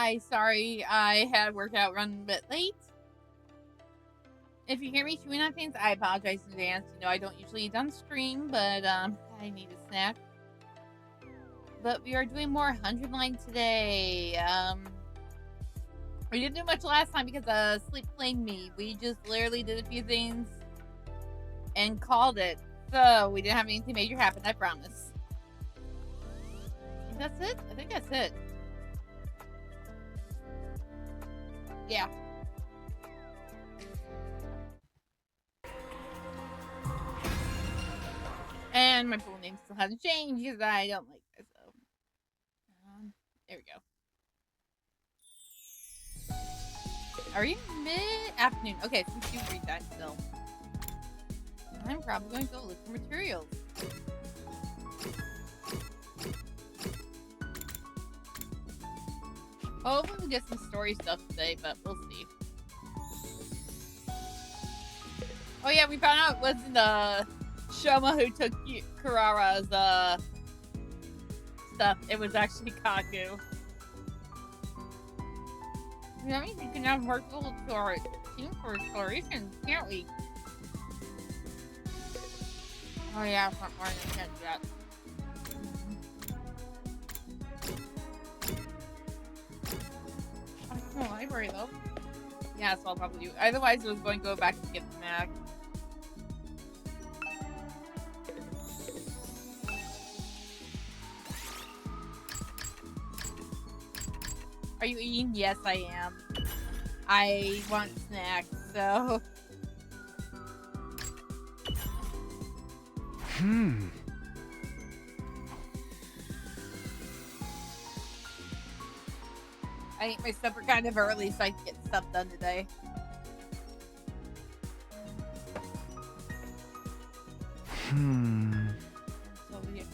Hi, sorry, I had a workout run a bit late. If you hear me chewing on things, I apologize in advance. You know, I don't usually eat on stream, but I need a snack. But we are doing more 100 line today. We didn't do much last time because sleep claimed me. We just literally did a few things and called it. So we didn't have anything major happen, I promise. I think that's it? I think that's it. Yeah. And my full name still hasn't changed because I don't like this. So, there we go. Are you mid-afternoon? Okay, so we do read that still. I'm probably going to go look for materials. Hopefully we'll get some story stuff today, but we'll see. Oh yeah, we found out it wasn't Shoma who took Kurara's stuff. It was actually Kaku. That means we can have more people to our team for exploration, can't we? Oh yeah, front line, I can't do that. Oh, no library though. Yeah, so I'll probably do. Otherwise, I was going to go back and get the Mac. Are you eating? Yes, I am. I want snacks, so. I ate my supper kind of early so I can get stuff done today. So weird.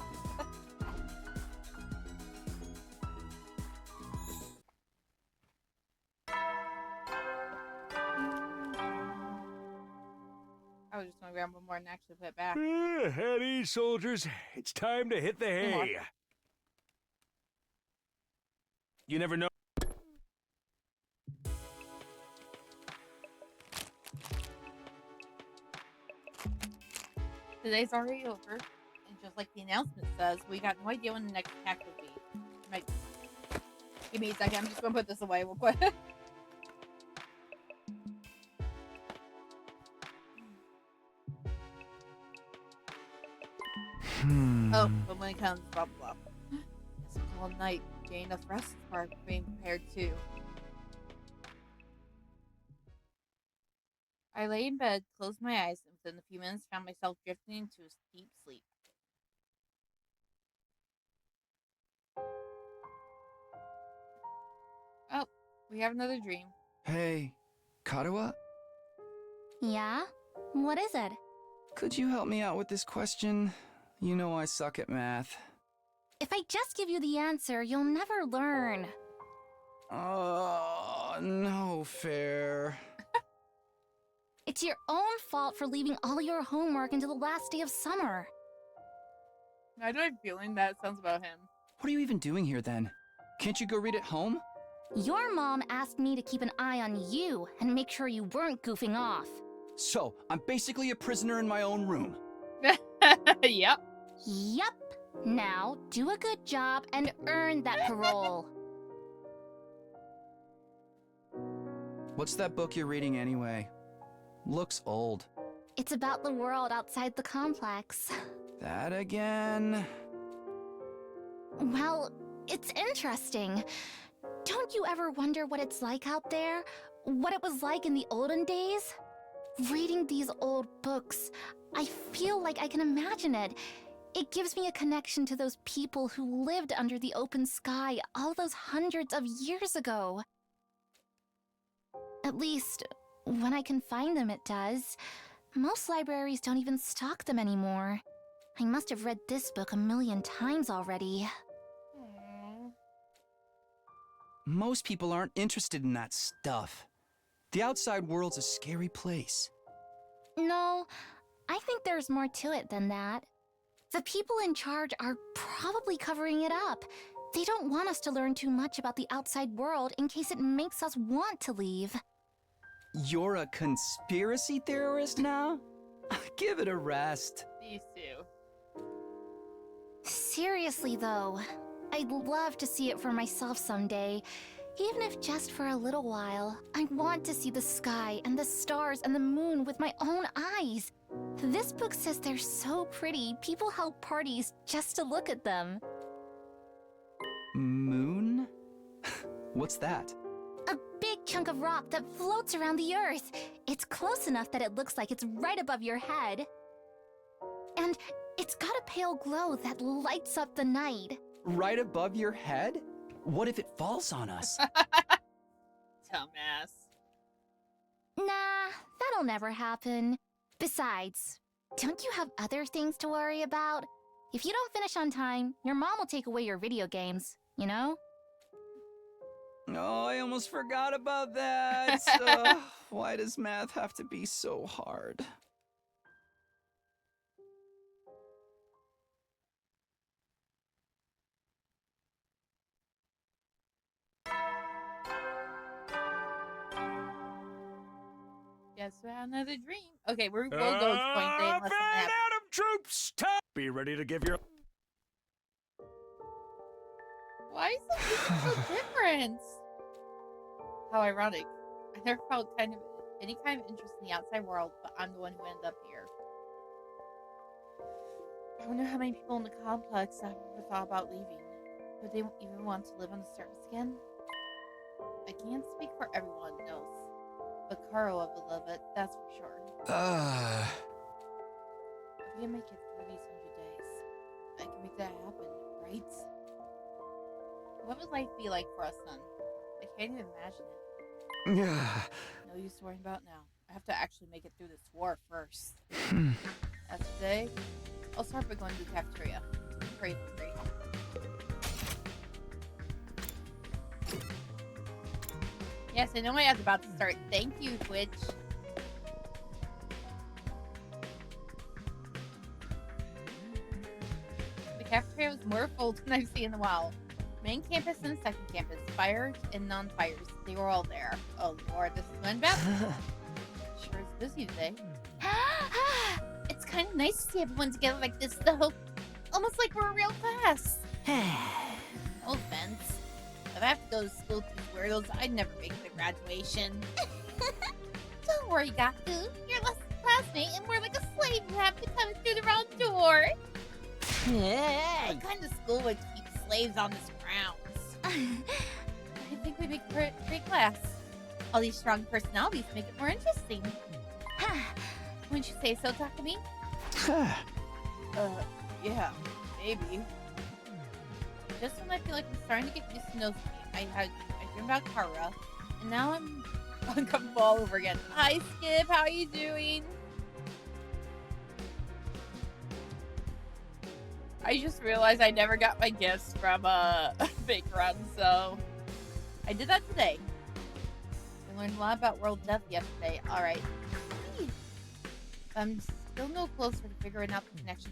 I was just gonna grab one more and actually put it back. Howdy, soldiers. It's time to hit the hay. You never know. Today's already over, and just like the announcement says, we got no idea when the next attack will be. Like, give me a second, I'm just gonna put this away real quick. Oh, but when it comes, blah blah blah. It's a cold night. Gain enough rest for being prepared too. I lay in bed, closed my eyes, and within a few minutes found myself drifting into a deep sleep. Oh, we have another dream. Hey, Karuwa? Yeah? What is it? Could you help me out with this question? You know I suck at math. If I just give you the answer, you'll never learn. No fair. It's your own fault for leaving all your homework until the last day of summer. I do have a feeling that sounds about him. What are you even doing here then? Can't you go read at home? Your mom asked me to keep an eye on you and make sure you weren't goofing off. So, I'm basically a prisoner in my own room. Yep. Yup. Now, do a good job and earn that parole. What's that book you're reading anyway? Looks old. It's about the world outside the complex. That again? Well, it's interesting. Don't you ever wonder what it's like out there? What it was like in the olden days? Reading these old books, I feel like I can imagine it. It gives me a connection to those people who lived under the open sky all those hundreds of years ago. At least, when I can find them, it does. Most libraries don't even stock them anymore. I must have read this book a million times already. Aww. Most people aren't interested in that stuff. The outside world's a scary place. No, I think there's more to it than that. The people in charge are probably covering it up. They don't want us to learn too much about the outside world in case it makes us want to leave. You're a conspiracy theorist now? Give it a rest. These two. Seriously, though, I'd love to see it for myself someday. Even if just for a little while. I want to see the sky and the stars and the moon with my own eyes. This book says they're so pretty, people held parties just to look at them. Moon? What's that? A big chunk of rock that floats around the earth. It's close enough that it looks like it's right above your head. And it's got a pale glow that lights up the night. Right above your head? What if it falls on us? Dumbass. Nah, that'll never happen. Besides, don't you have other things to worry about? If you don't finish on time, your mom will take away your video games, you know? Oh, I almost forgot about that. Why does math have to be so hard? Yes, we had another dream. Okay, we'll go to this point today unless something happens. Adam troops, time. Be ready to give your. Why is the music so different? How ironic. I never felt any kind of interest in the outside world, but I'm the one who ended up here. I wonder how many people in the complex have ever thought about leaving. Would they even want to live on the surface again? I can't speak for everyone else, but Karo would love it, that's for sure. If we can make it through these 100 days, I can make that happen, right? What would life be like for us then? I can't even imagine it. No use worrying about now. I have to actually make it through this war first. As today, I'll start by going to the cafeteria. Pray for free. Yes, I know my ad's about to start. Thank you, Twitch. The cafeteria was more full than I've seen in a while. Main campus and second campus, fires and non-fires, they were all there. Oh lord, this is going bad. Sure is busy today. It's kind of nice to see everyone together like this, though. Almost like we're a real class. No offense. If I have to go to school with these weirdos, I'd never make it to graduation. Don't worry, Gaku. You're less than a classmate, and we're like a slave who have to come through the wrong door. What kind of school would keep slaves on this grounds? I think we make a great class. All these strong personalities make it more interesting. Wouldn't you say so, Takumi? Yeah, maybe. Just when I feel like I'm starting to get used to Nozomi, I dream about Kara, and now I'm uncomfortable all over again. Hi, Skip. How are you doing? I just realized I never got my gifts from Big Run, so I did that today. I learned a lot about world death yesterday. All right. I'm still no closer to figuring out the connection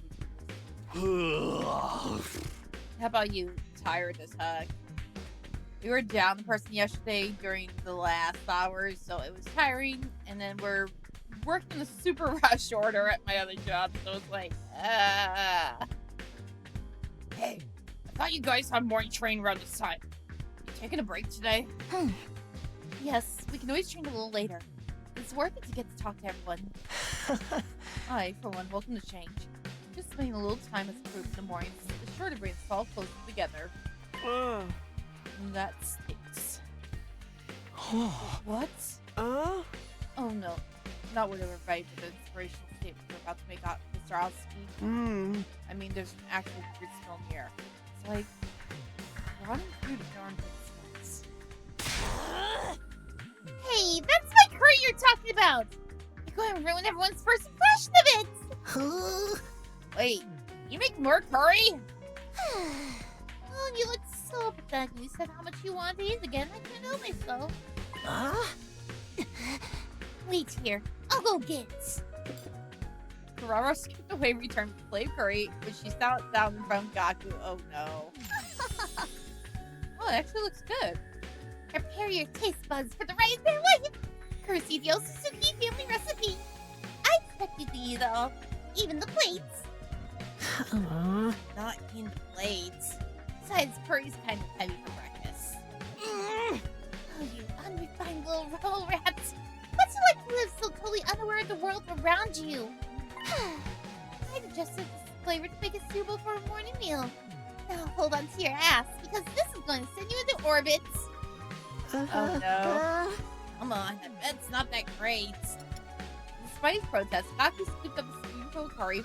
between this. How about you, tired as heck? We were down the person yesterday during the last hours, so it was tiring. And then we're working a super rush order at my other job, so it's like, Hey, I thought you guys had morning training around this time. You taking a break today? Yes, we can always train a little later. It's worth it to get to talk to everyone. I, for one, welcome the change. Just spending a little time as a group in the mornings is sure to bring us all closer together. That stinks. What? Oh no. Not whatever vibe the inspirational statement we're about to make out, Mr. Oski. I mean, there's an actual weird smell in here. It's like rotting food in your armpits. Hey, that's my curry you're talking about! You're going to ruin everyone's first impression of it! Wait, you make more curry? Oh, you look so pathetic. You said how much you want to eat again. I can't help myself. Wait here. I'll go get it. Ferraro skipped away, returned with flame curry, which she sat down from Gaku. Oh no. Oh, it actually looks good. Prepare your taste buds for the ride of their life. Courtesy of the Suzuki family recipe. I expected to eat all, even the plates. Not in the plates. Besides, curry's kind of heavy for breakfast. Oh, you unrefined little roll rats. What's it like to live so totally unaware of the world around you? I'd adjusted this flavor to make it suitable for a morning meal. Now hold on to your ass, because this is going to send you into orbit. Oh no. Come on, I bet it's not that great. Despite his protest, Kaku scooped up a spoonful of curry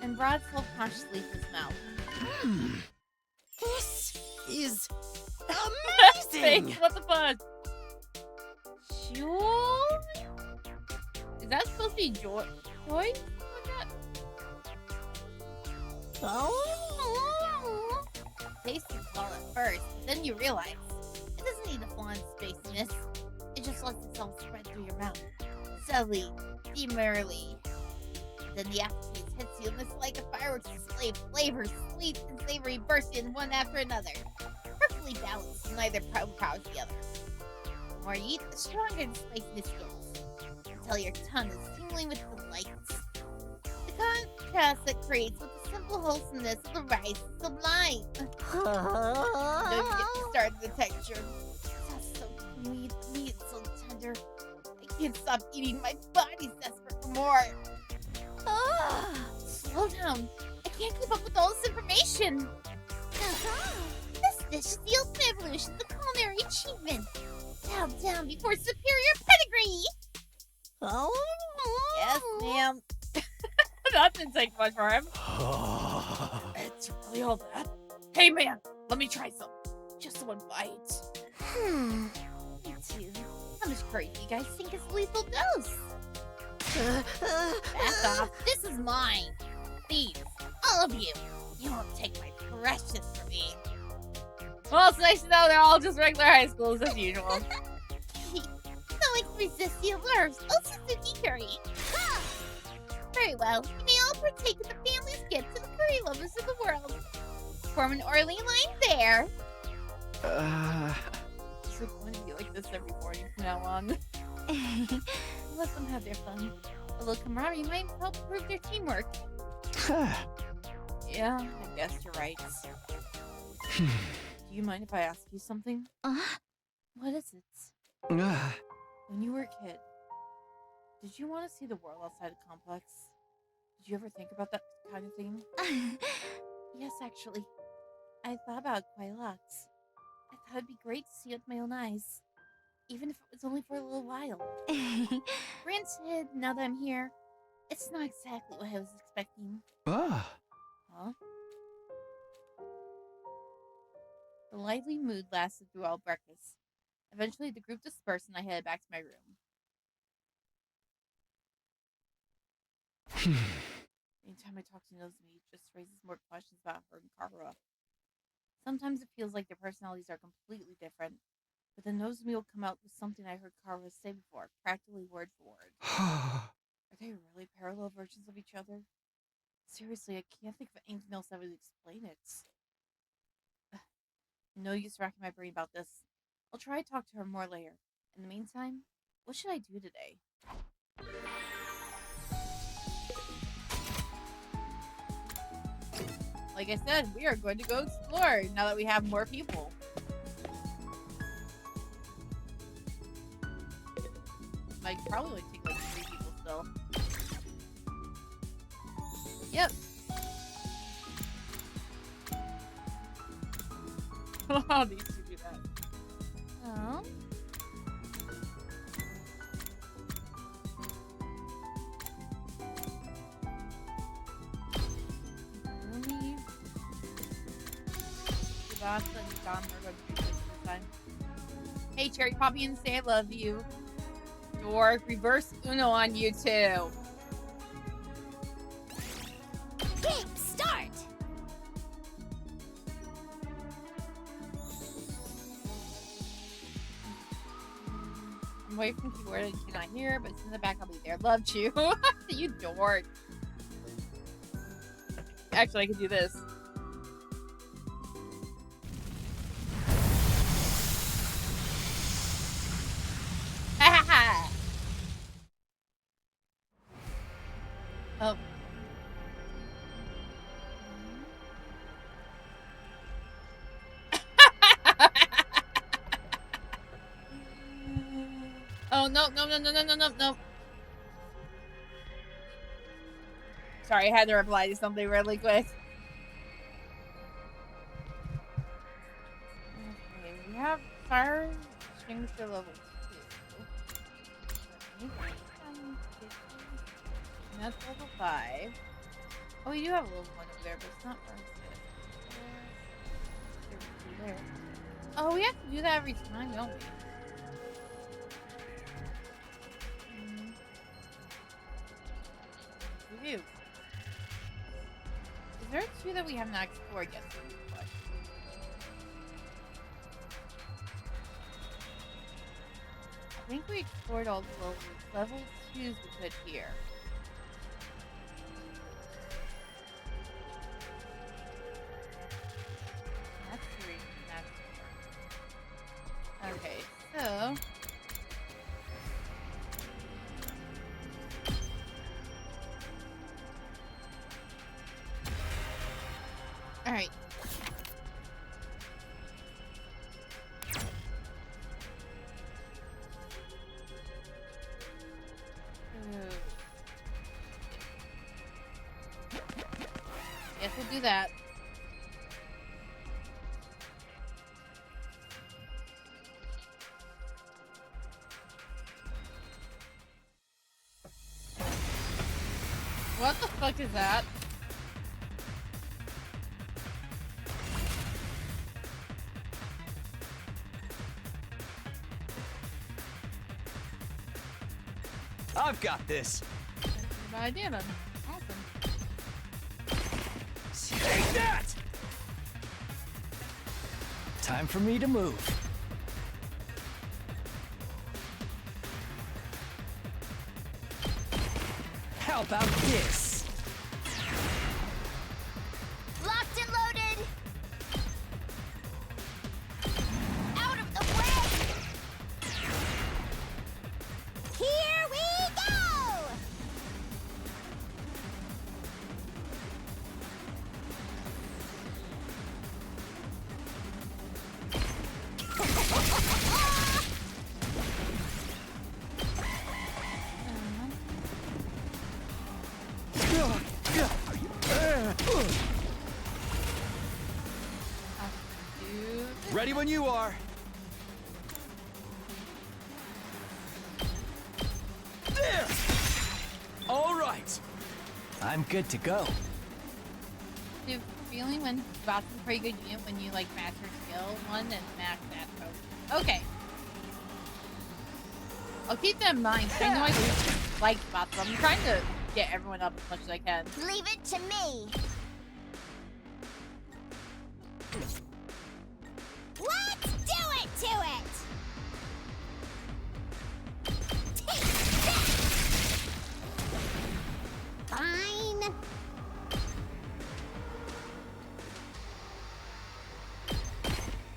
and brought it self-consciously to his mouth. This is Face, amazing! what the fuck? Joy? Is that supposed to be joy? Joy? Oh. Tastes well at first, but then you realize it doesn't need a full-on spiciness. It just lets itself spread through your mouth. Subtly, demurely. Then the aftertaste hits you, and it's like a fireworks display of flavors, sweet and savory, bursting one after another. Perfectly balanced, and neither overpowers the other. The more you eat, the stronger the spiciness gets, until your tongue is tingling with delight. The contrast it creates with the simple wholesomeness of the rice is sublime. Don't even get me started with the texture. It's so creamy, the meat is so tender. I can't stop eating, my body's desperate for more. Slow down. I can't keep up with all this information. This dish is the ultimate evolution of the culinary achievement. Bow down before superior pedigree. Yes, ma'am. That didn't take much for him. It's really all that. Hey, man, let me try some. Just one bite. Me too. How much curry do you guys think is a lethal dose? Back off. This is mine. Please, all of you. You won't take my precious from me. Well, it's nice to know they're all just regular high schools as usual. No one can resist the allures of Suzuki curry. Very well. You may all partake in the family's gift to the curry lovers of the world. Form an orderly line there. It's going to be like this every morning from now on. Let them have their fun. A little camaraderie might help improve their teamwork. Yeah, I guess you're right. Do you mind if I ask you something? What is it? When you were a kid, did you want to see the world outside the complex? Did you ever think about that kind of thing? Yes, actually. I thought about it quite a lot. I thought it'd be great to see it with my own eyes. Even if it was only for a little while. Granted, now that I'm here, it's not exactly what I was expecting. Huh? The lively mood lasted through all breakfast. Eventually, the group dispersed and I headed back to my room. Anytime I talk to Nozomi, it just raises more questions about her and Kara. Sometimes it feels like their personalities are completely different, but then Nozomi will come out with something I heard Kara say before, practically word for word. Are they really parallel versions of each other? Seriously, I can't think of anything else that would explain it. No use racking my brain about this. I'll try to talk to her more later. In the meantime, what should I do today? Like I said, we are going to go explore now that we have more people. Might probably only take like 3 people still. Yep. Oh, these two do that. Oh? Really? That's and Don are going to do this time. Hey, Cherry Poppy and say I love you. Dork, reverse Uno on you too. Game start! I'm away from keyboard and cannot hear, but it's in the back. I'll be there. Loved you. You dork. Actually, I could do this. No, no, no, no, no, no, no, no, no. Sorry, I had to reply to something really quick. Okay, we have fire extinguisher level 2. And that's level 5. Oh, we do have a level 1 over there, but it's not for us. There. Oh, we have to do that every time, don't we? We do. Is there 2 that we have not explored yet? I think we explored all the level 2s we could here. That's 3. That's 4. Okay, so. Alright. Guess we'll do that. What the fuck is that? I've got this. That's a good idea then. Awesome. Take that! Time for me to move. How about this? Locked and loaded! Out of the way! Here we go! Ready when you are. There! All right. I'm good to go. The feeling when Bot's a pretty good unit when you like match your skill one and max that post. Okay. I'll keep that in mind. 'Cause I know I like Bot, so I'm trying to get everyone up as much as I can. Leave it to me. Let's do it to it! Take that! Fine.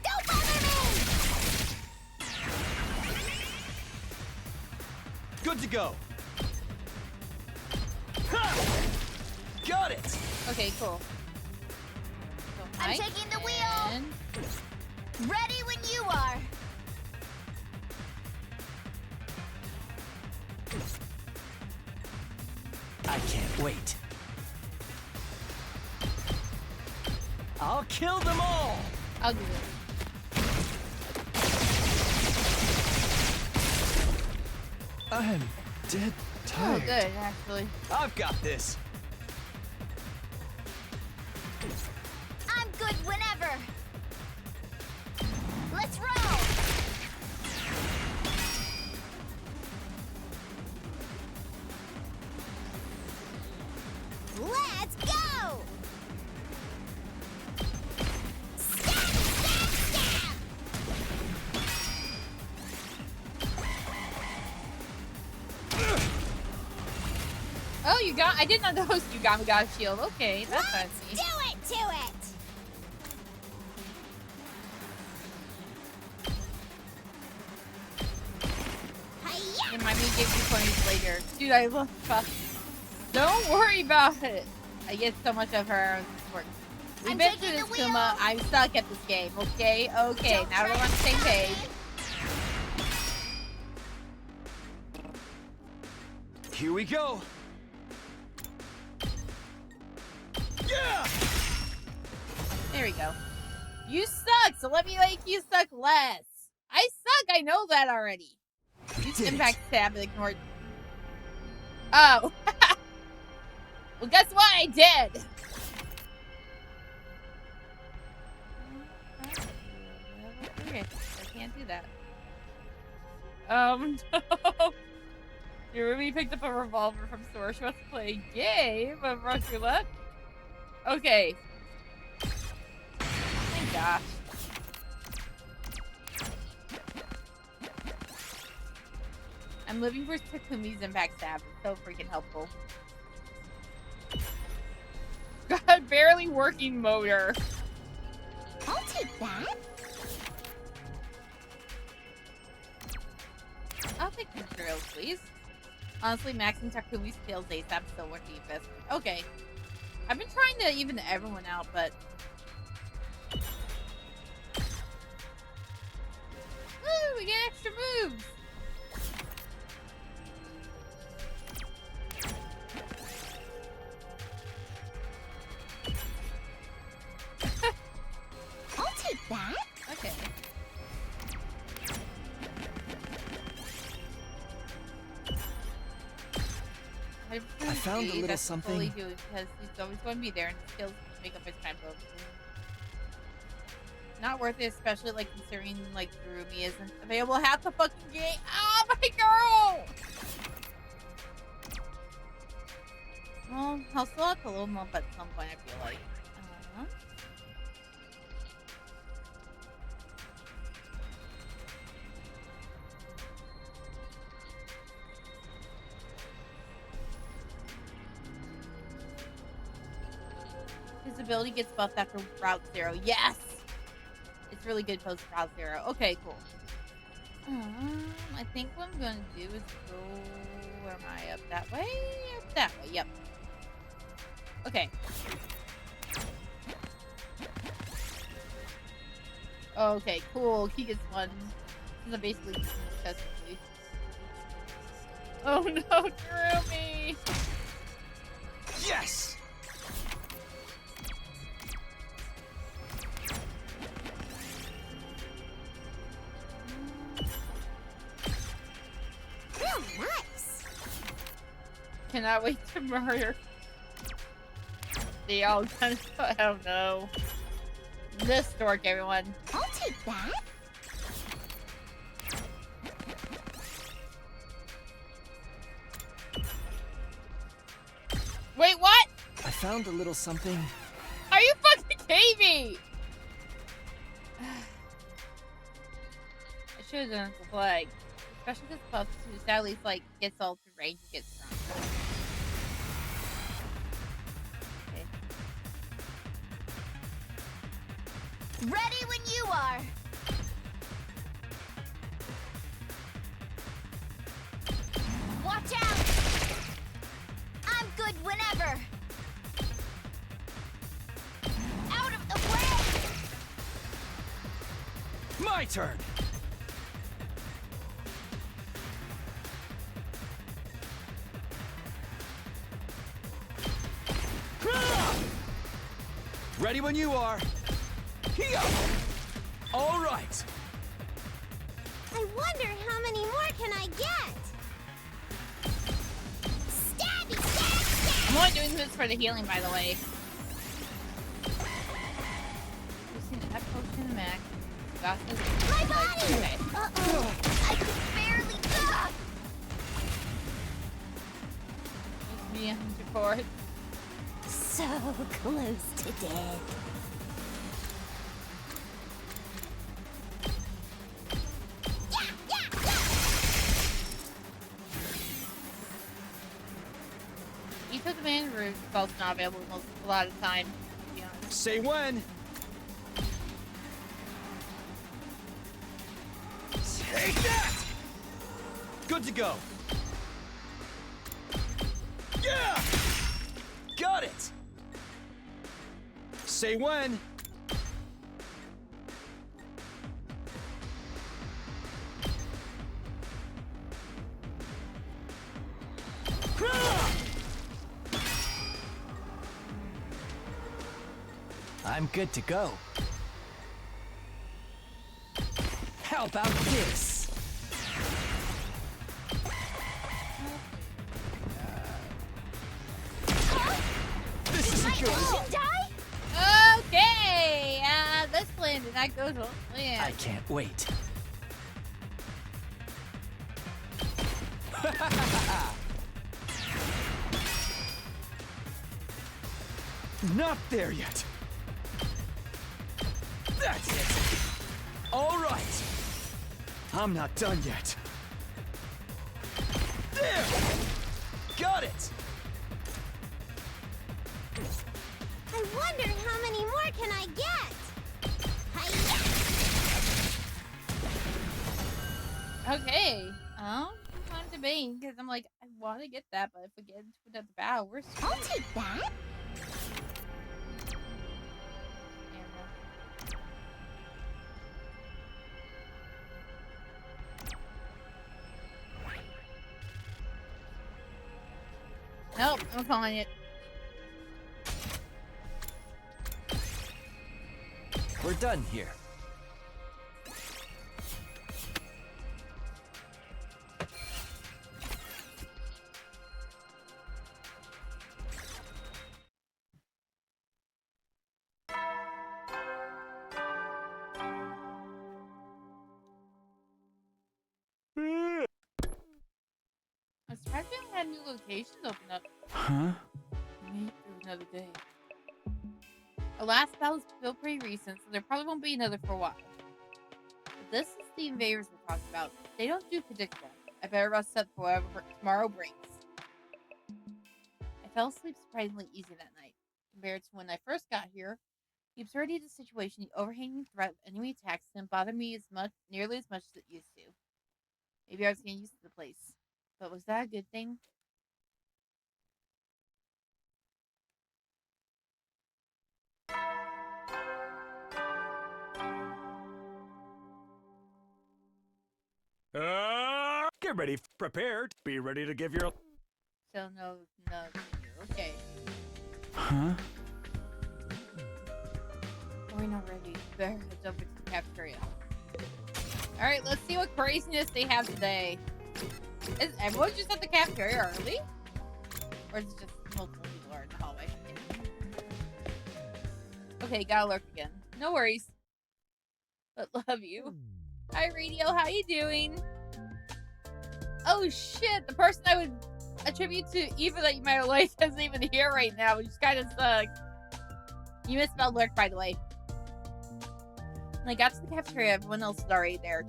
Don't bother me! Good to go. Ha! Got it. Okay, cool. So I'm I taking the wheel. can- Ready when you are. I can't wait. I'll kill them all. I'll do this. I'm dead Oh, tired. good, actually. I've got this. I'm good whenever. Let's roll. Let's go. Stab, stab, stab. Oh, you got. I did not know you got me got a shield. Okay, that's Let's fancy. do it to it. Hiya! Remind me to give you points later. Dude, I love Buff. Don't worry about it. I get so much of her work. We've I'm been taking through the this, wheel. Kuma. I'm stuck at this game. Okay, okay. Don't Now we're try on the to same stop page. me. Here we go. Yeah! There we go. You suck, so let me make you suck less. I suck, I know that already. Use impact stab and ignore. Oh. Well, guess what? I did. Okay, I can't do that. No. Ruby picked up a revolver from store. She wants to play a game of Russian roulette. Okay. Thank gosh. I'm living for Takumi's impact stab. It's so freaking helpful. Got a barely working motor. I'll take that. I'll take materials, please. Honestly, maxing Takumi's skills ASAP still worth the investment. Okay. I've been trying to even everyone out, but... Woo! We get extra moves! I'll take that. Okay. I found a little That's something. Totally do because he's always going to be there, and the skills make up his time for everything. Not worth it, especially like considering like Rumi isn't available half the fucking game. Oh my girl! Well, I'll still have to load them up at some point. I feel like. His ability gets buffed after Route 0. Yes! It's really good post Route 0. Okay, cool. I think what I'm going to do is go... Where am I? Up that way? Up that way, yep. Okay. Okay, cool. He gets one. This is basically successfully. Oh no, drew me! Yes! Real nice. Cannot wait to murder. They all kind of, I don't know. This dork, everyone. I'll take that. Wait, what? I found a little something. Are you fucking kidding me? I should have done the flag. Especially because Puff too sadly like gets all through range and gets strong. Okay. Ready when you are. Watch out! I'm good whenever. Out of the way! My turn! Ready when you are. Here! All right. I wonder how many more can I get? Stabby, stab, stab! I'm only doing this for the healing, by the way. Using the F potion max. Got this. My body! Okay. Uh-oh. I could barely... Ugh! Use me 100 for it. So close to death. Yeah, yeah, yeah! Each of the main routes is also not available a lot of the time, to be honest. Say when. Take that! Good to go. Yeah! Got it! Say when. I'm good to go. How about this? This isn't good. Should die? Okay, this landed. That goes on land. I can't wait. Not there yet. That's it. All right. I'm not done yet. There. Got it. I wonder how many more can I get? Okay. I'm debating because I'm like, I want to get that, but if we get into another battle, we're screwed. I'll take that. Nope, I'm calling it. We're done here. I'm surprised we haven't had new locations open up. Huh? Maybe through another day. Our last battle's still pretty recent, so there probably won't be another for a while. But this is the invaders we're talking about. They don't do predictable. I better rest up for whatever tomorrow brings. I fell asleep surprisingly easy that night. Compared to when I first got here, the absurdity of the situation, the overhanging threat of enemy attacks didn't bother me nearly as much as it used to. Maybe I was getting used to the place. But was that a good thing? Get ready, prepared. Be ready to give your. So no, okay. Huh? We're not ready. Better head over to the cafeteria. Alright, let's see what craziness they have today. Is everyone just at the cafeteria early? Or is it just multiple people are in the hallway? Okay, gotta lurk again. No worries. But love you. Hi, Radio. How you doing? Oh, shit. The person I would attribute to Eva that you might have liked isn't even here right now, which kind of sucks. You misspelled lurk, by the way. When I got to the cafeteria, everyone else was already there,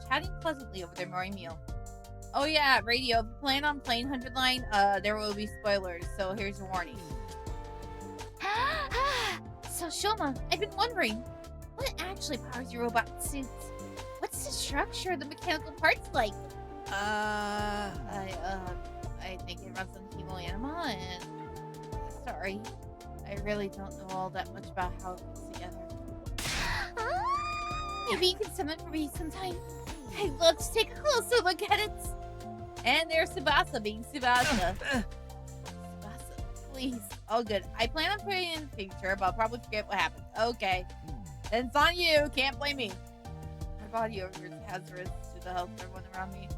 chatting pleasantly over their morning meal. Oh yeah, Radio, if you plan on playing 100 Line, there will be spoilers, so here's your warning. So Shoma, I've been wondering, what actually powers your robot suits? What's the structure of the mechanical parts like? I think it runs on Hemo Anima, and sorry, I really don't know all that much about how it fits together. Maybe you can summon it for me sometime. I'd love to take a closer look at it. And there's Tsubasa being Tsubasa. Tsubasa, please. Oh, good. I plan on putting it in the future, but I'll probably forget what happened. Okay. Then it's on you. Can't blame me. My body over here is hazardous to the health of everyone around me,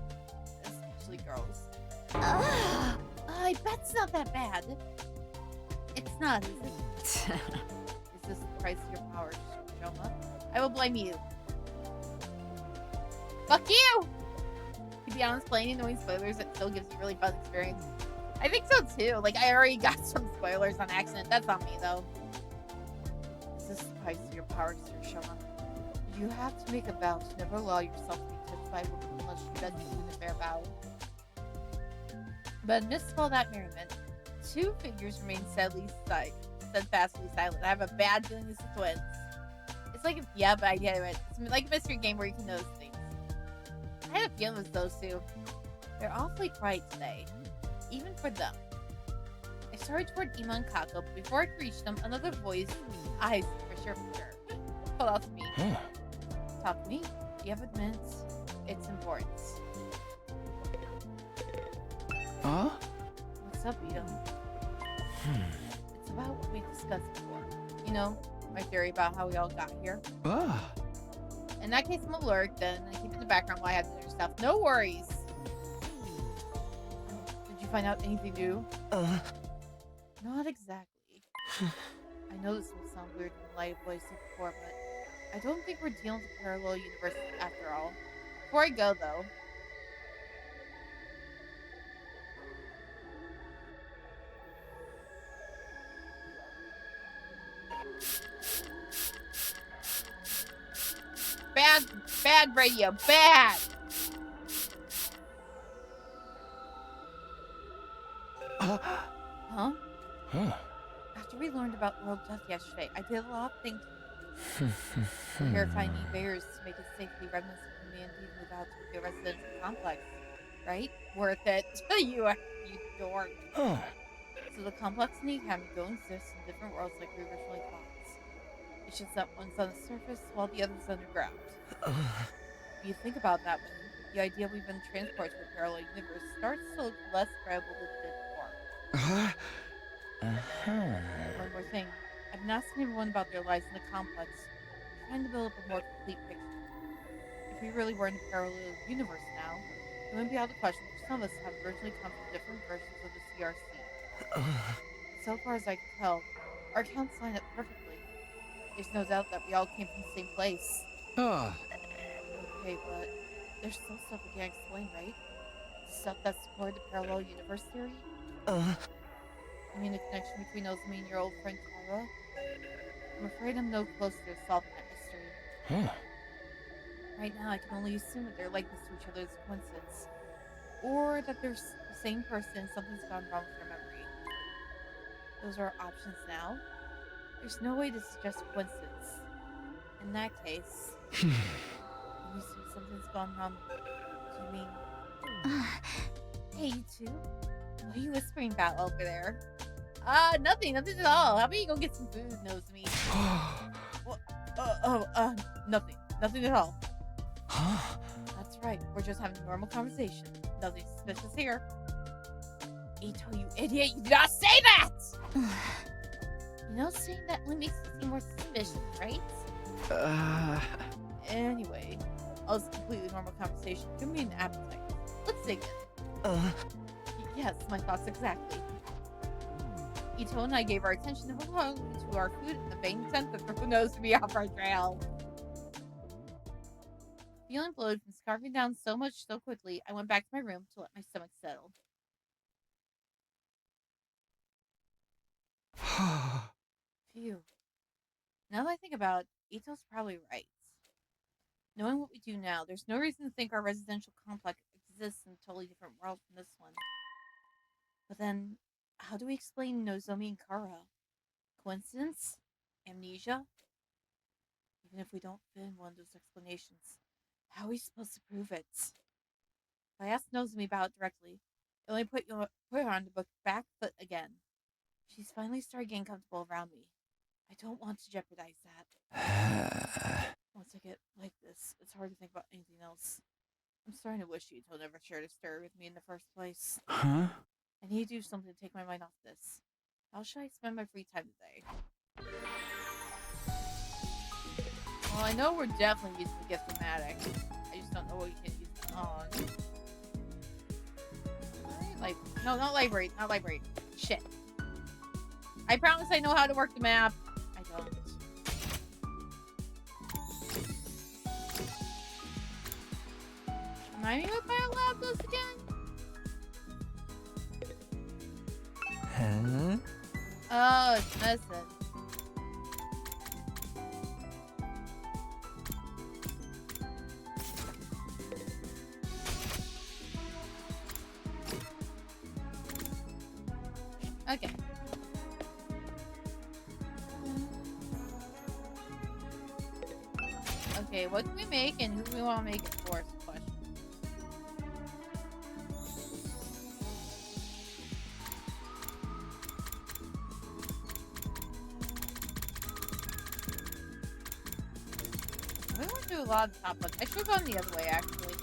especially girls. I bet it's not that bad. It's not, is it? Is this the price of your power, Shoma? I will blame you. Fuck you! To be honest, playing annoying spoilers, it still gives you a really fun experience. I think so too. Like, I already got some spoilers on accident. That's on me, though. Is this the price of your power, Sir Shoma? You have to make a vow to never allow yourself to be touched by a woman unless you bet to win a fair vow. But amidst all that merriment, two figures remain steadfastly silent. I have a bad feeling this is twins. It's like, yeah, but I get it. It's like a mystery game where you can notice things. I had a feeling it was those two. They're awfully quiet today, even for them. I started toward Ima and Kako, but before I could reach them, another voice, eyes for sure, called out to me. Talk to me. Do you have a minute? It's important. Huh? What's up, Ito? It's about what we discussed before. You know, my theory about how we all got here? Ah. In that case, I'm alert, then I keep in the background while I have to do stuff. No worries. Did you find out anything new? Not exactly. I know this will sound weird in light of what I said before, but I don't think we're dealing with a parallel universe after all. Before I go, though, bad radio, bad! Huh? Huh. After we learned about world death yesterday, I did a lot of thinking. We're here finding barriers to make it safely remnants of humanity move out to the residential complex. Right? Worth it. you dork. Huh. So the complex and the academy don't exist in different worlds like we originally thought. It's just that one's on the surface while the other's underground. If you think about it that way, the idea we've been transported to a parallel universe starts to look less credible than it did before. One more thing. I've been asking everyone about their lives in the complex, trying to build up a more complete picture. If we really were in a parallel universe now, it wouldn't be out of the question for some of us to have originally come from different versions of the CRC. So far as I can tell, our accounts line up perfectly. There's no doubt that we all came from the same place. Okay, but there's still stuff we can't explain, right? Stuff that supported the parallel universe theory? You mean the connection between Ozumi and your old friend Kara? I'm afraid I'm no closer to solving that mystery. Huh. Right now, I can only assume that their likeness to each other is a coincidence. Or that they're the same person and something's gone wrong with their memory. Those are options now. There's no way to suggest coincidence. In that case, when you say something's gone wrong, do you mean... Hey, you two? What are you whispering about over there? Nothing at all. How about you go get some food, Nozomi? Nothing at all. Huh? That's right, we're just having a normal conversation. Nothing suspicious here. Ito, you idiot, you did not say that! You know, saying that only makes it seem more suspicious, right? Anyway, all this completely normal conversation. Give me an appetite. Let's dig in. Yes, my thoughts exactly. Ito and I gave our attention to our food in the vain attempt to throw Nozomi off our trail. Feeling bloated from scarfing down so much so quickly, I went back to my room to let my stomach settle. Phew. Now that I think about it, Ito's probably right. Knowing what we do now, there's no reason to think our residential complex exists in a totally different world from this one. But then, how do we explain Nozomi and Kara? Coincidence? Amnesia? Even if we don't fit in one of those explanations, how are we supposed to prove it? If I asked Nozomi about it directly, it only put her on the back foot again. She's finally started getting comfortable around me. I don't want to jeopardize that. Once I get like this, it's hard to think about anything else. I'm starting to wish Ito never shared a story with me in the first place. Huh? I need to do something to take my mind off this. How should I spend my free time today? Well, I know we're definitely using the Gift-O-Matic. I just don't know what you can use it on. Like, no, not library. Shit. I promise I know how to work the map. I don't. Remind me what my lab does again? Huh? Oh, it's medicine. Okay. Okay, what can we make and who do we want to make it for is the question. We went through a lot of the top ones. I should have gone the other way, actually.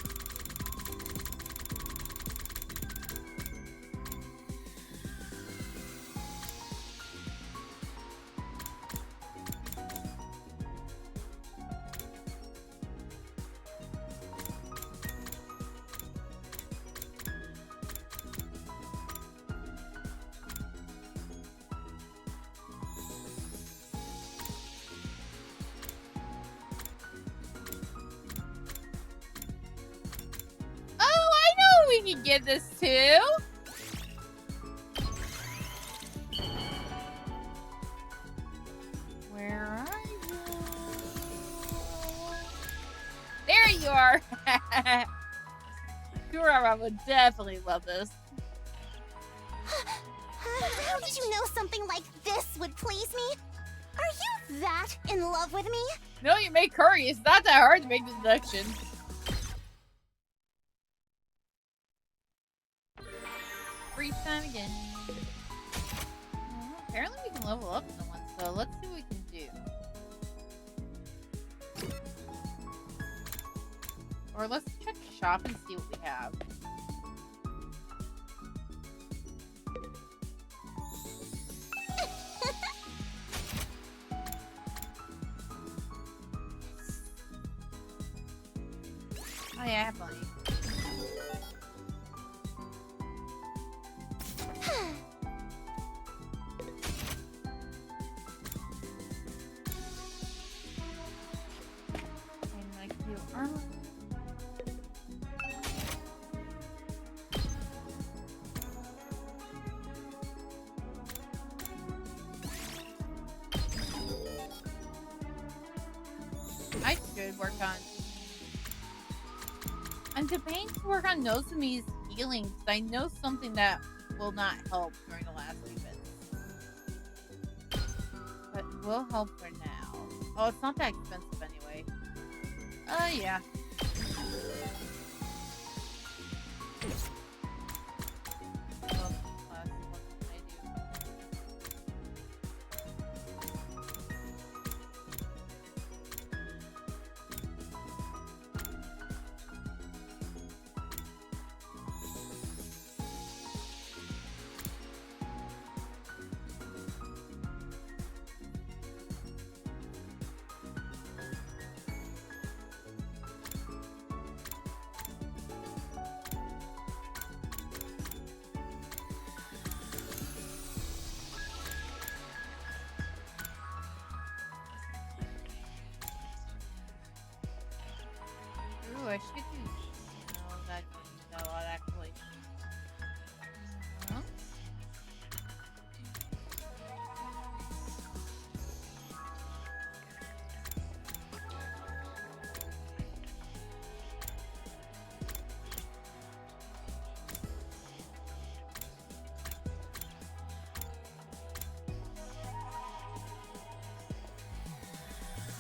get this too? Where are you? There you are! Kurara would definitely love this. How did you know something like this would please me? Are you that in love with me? No, you make curry. It's not that hard to make the deduction. Freeze time again. Well, apparently we can level up someone, so let's see what we can do. Or let's check shop and see what we have. Oh yeah, I have money. And I can do armor. I should work on. I'm debating to work on Nozumi's healing because I know something that will not help during the last few bits. But will help for now. Oh, it's not that expensive anyway. Yeah. Well, what can I do? Ooh, I should do. No, that doesn't use that a lot actually. Huh?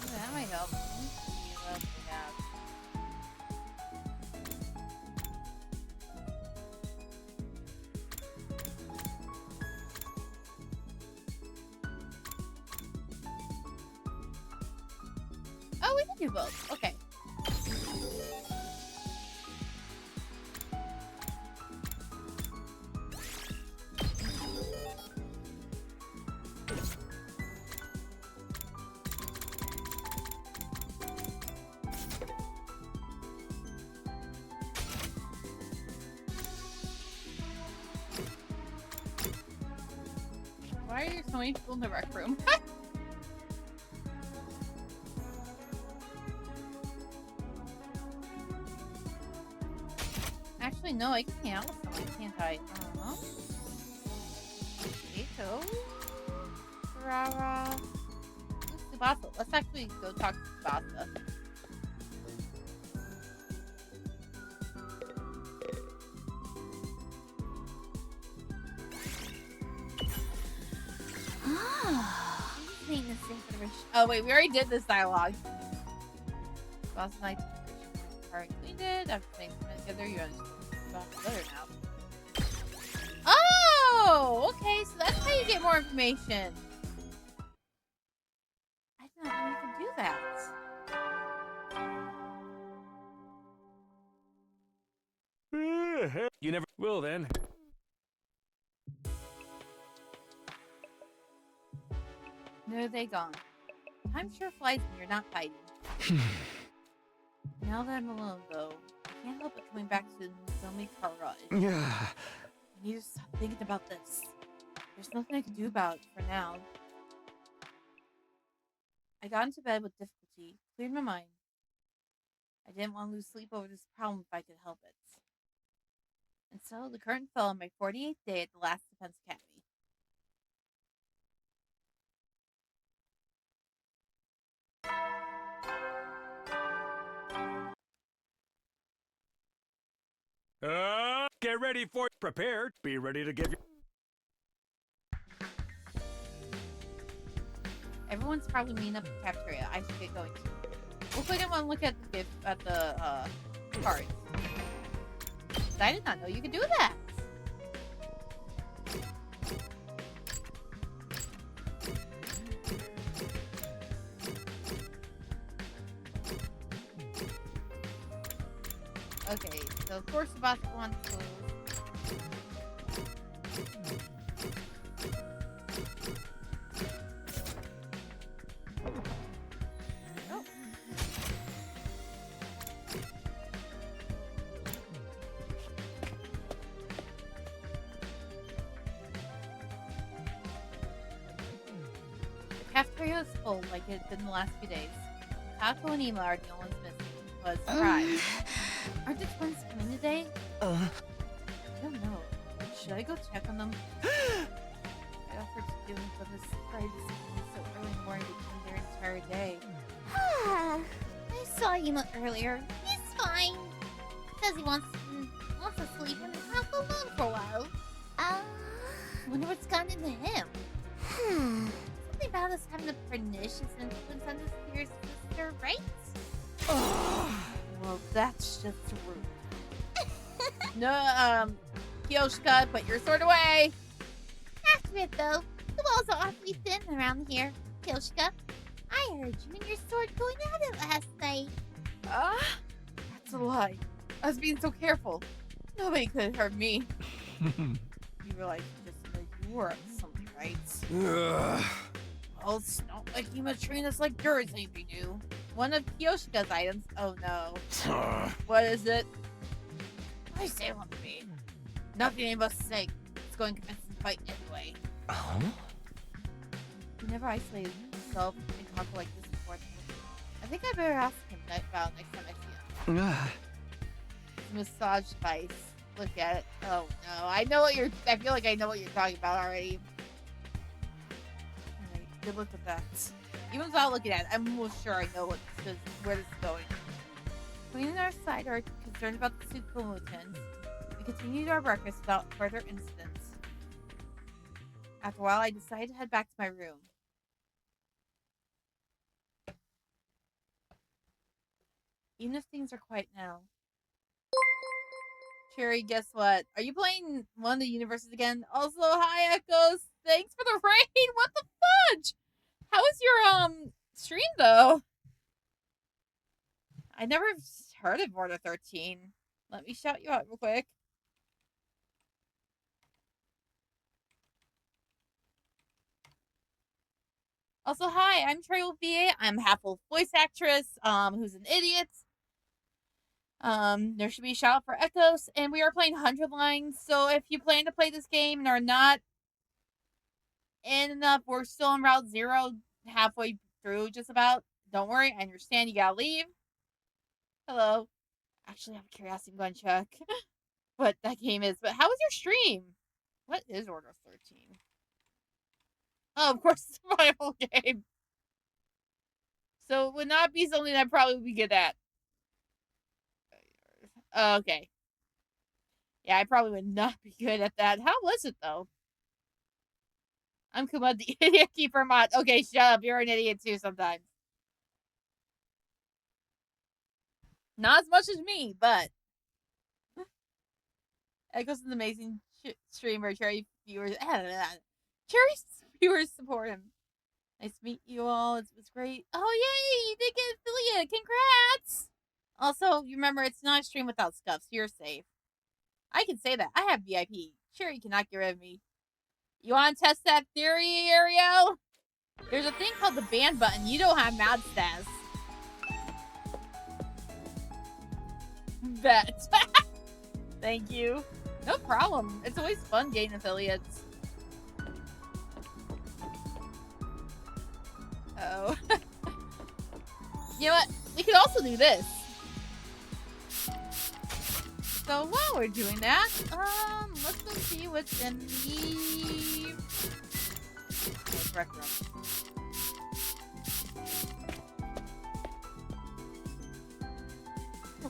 Ooh, that might help. Let me see what else we have. Oh, we can do both. Okay. Why are there so many people in the rec room? Actually, no, I can hang out with someone, can't I? Eito. Rara. Who's Tsubasa? Let's actually go talk to Tsubasa. Oh wait, we already did this dialogue. Boss and I are included. After playing together, you understand about the other now. Oh, okay, so that's how you get more information. I did not know you could do that. You never will then. No, they gone. Time sure flies when you're not fighting. Now that I'm alone, though, I can't help but coming back to Nozomi Kara. Yeah. I need to stop thinking about this. There's nothing I can do about it for now. I got into bed with difficulty, cleared my mind. I didn't want to lose sleep over this problem if I could help it. And so the curtain fell on my 48th day at the last Defense Academy. Get ready for prepared. Be ready to give you. Everyone's probably meeting up in the cafeteria. I should get going too. Real quick, I want to look at the cards. I did not know you could do that. Okay, so of course the basketball wants to lose. Oh. The cafeteria is full like it's been the last few days. Taco and Ema are the only ones missing. Was surprised. Aren't the twins coming today? I don't know. Should I go check on them? I offered to do it, but was afraid to see them so early in the morning to their entire day. I saw him earlier. He's fine. Says he wants to sleep and talk alone for a while. Wonder what's gotten into him. Something about us having a pernicious influence on this dear sister, right? Well, that's just rude. No, Kyoshka, put your sword away. After it, though, the walls are awfully thin around here. Kyoshka, I heard you and your sword going at it last night. That's a lie. I was being so careful. Nobody could hurt me. You realize just that you were up to something, right? Well, it's not like you must train us like yours, ain't we do? One of Kyoshika's items. Oh no. What is it? What do you say about me? Nothing any of us say. It's going to commence the fight anyway. You never isolated yourself and talk like this before. I think I better ask him about next time I see him. Massage device. Look at it. Oh no. I feel like I know what you're talking about already. Alright, good luck with that. Even without looking at it, I'm almost sure I know where this is going. Queen and our side are concerned about the Tsukumo-tens. We continued our breakfast without further incidents. After a while, I decided to head back to my room. Even if things are quiet now. Cherry, guess what? Are you playing one of the universes again? Also, hi, Echoes. Thanks for the raid. What the fudge? How was your stream though? I never heard of Order 13. Let me shout you out real quick. Also, hi, I'm Cherry with VA. I'm half-wolf voice actress, who's an idiot. There should be a shout out for Echoes, and we are playing 100 Lines. So if you plan to play this game and are not in enough, we're still on Route 0, halfway through just about. Don't worry, I understand you gotta leave. Hello. Actually, I have curiosity, I'm going to check what that game is. But how was your stream? What is Order 13? Oh, of course, it's a survival game. So it would not be something I probably would be good at. Okay. Yeah, I probably would not be good at that. How was it, though? I'm Kuma, the idiot keeper mod. Okay, shut up. You're an idiot, too, sometimes. Not as much as me, but... Echoes is an amazing streamer. Cherry viewers... Cherry viewers support him. Nice to meet you all. It was great. Oh, yay! You did get affiliate. Congrats! Also, you remember, it's not a stream without scuffs. You're safe. I can say that. I have VIP. Cherry cannot get rid of me. You want to test that theory, Ariel? There's a thing called the ban button. You don't have mod stats. Bet. Thank you. No problem. It's always fun getting affiliates. Oh. You know what? We could also do this. So while we're doing that, let's go see what's in the rec room.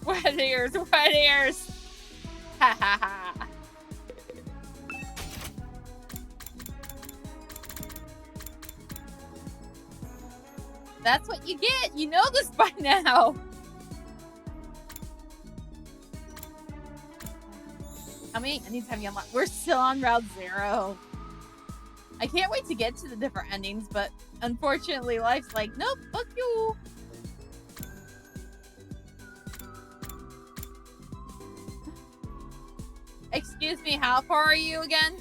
Wet ears, wet ears. Ha ha ha. That's what you get. You know this by now. How many endings have you unlocked? We're still on Route 0. I can't wait to get to the different endings, but unfortunately, life's like, nope, fuck you. Excuse me, how far are you again?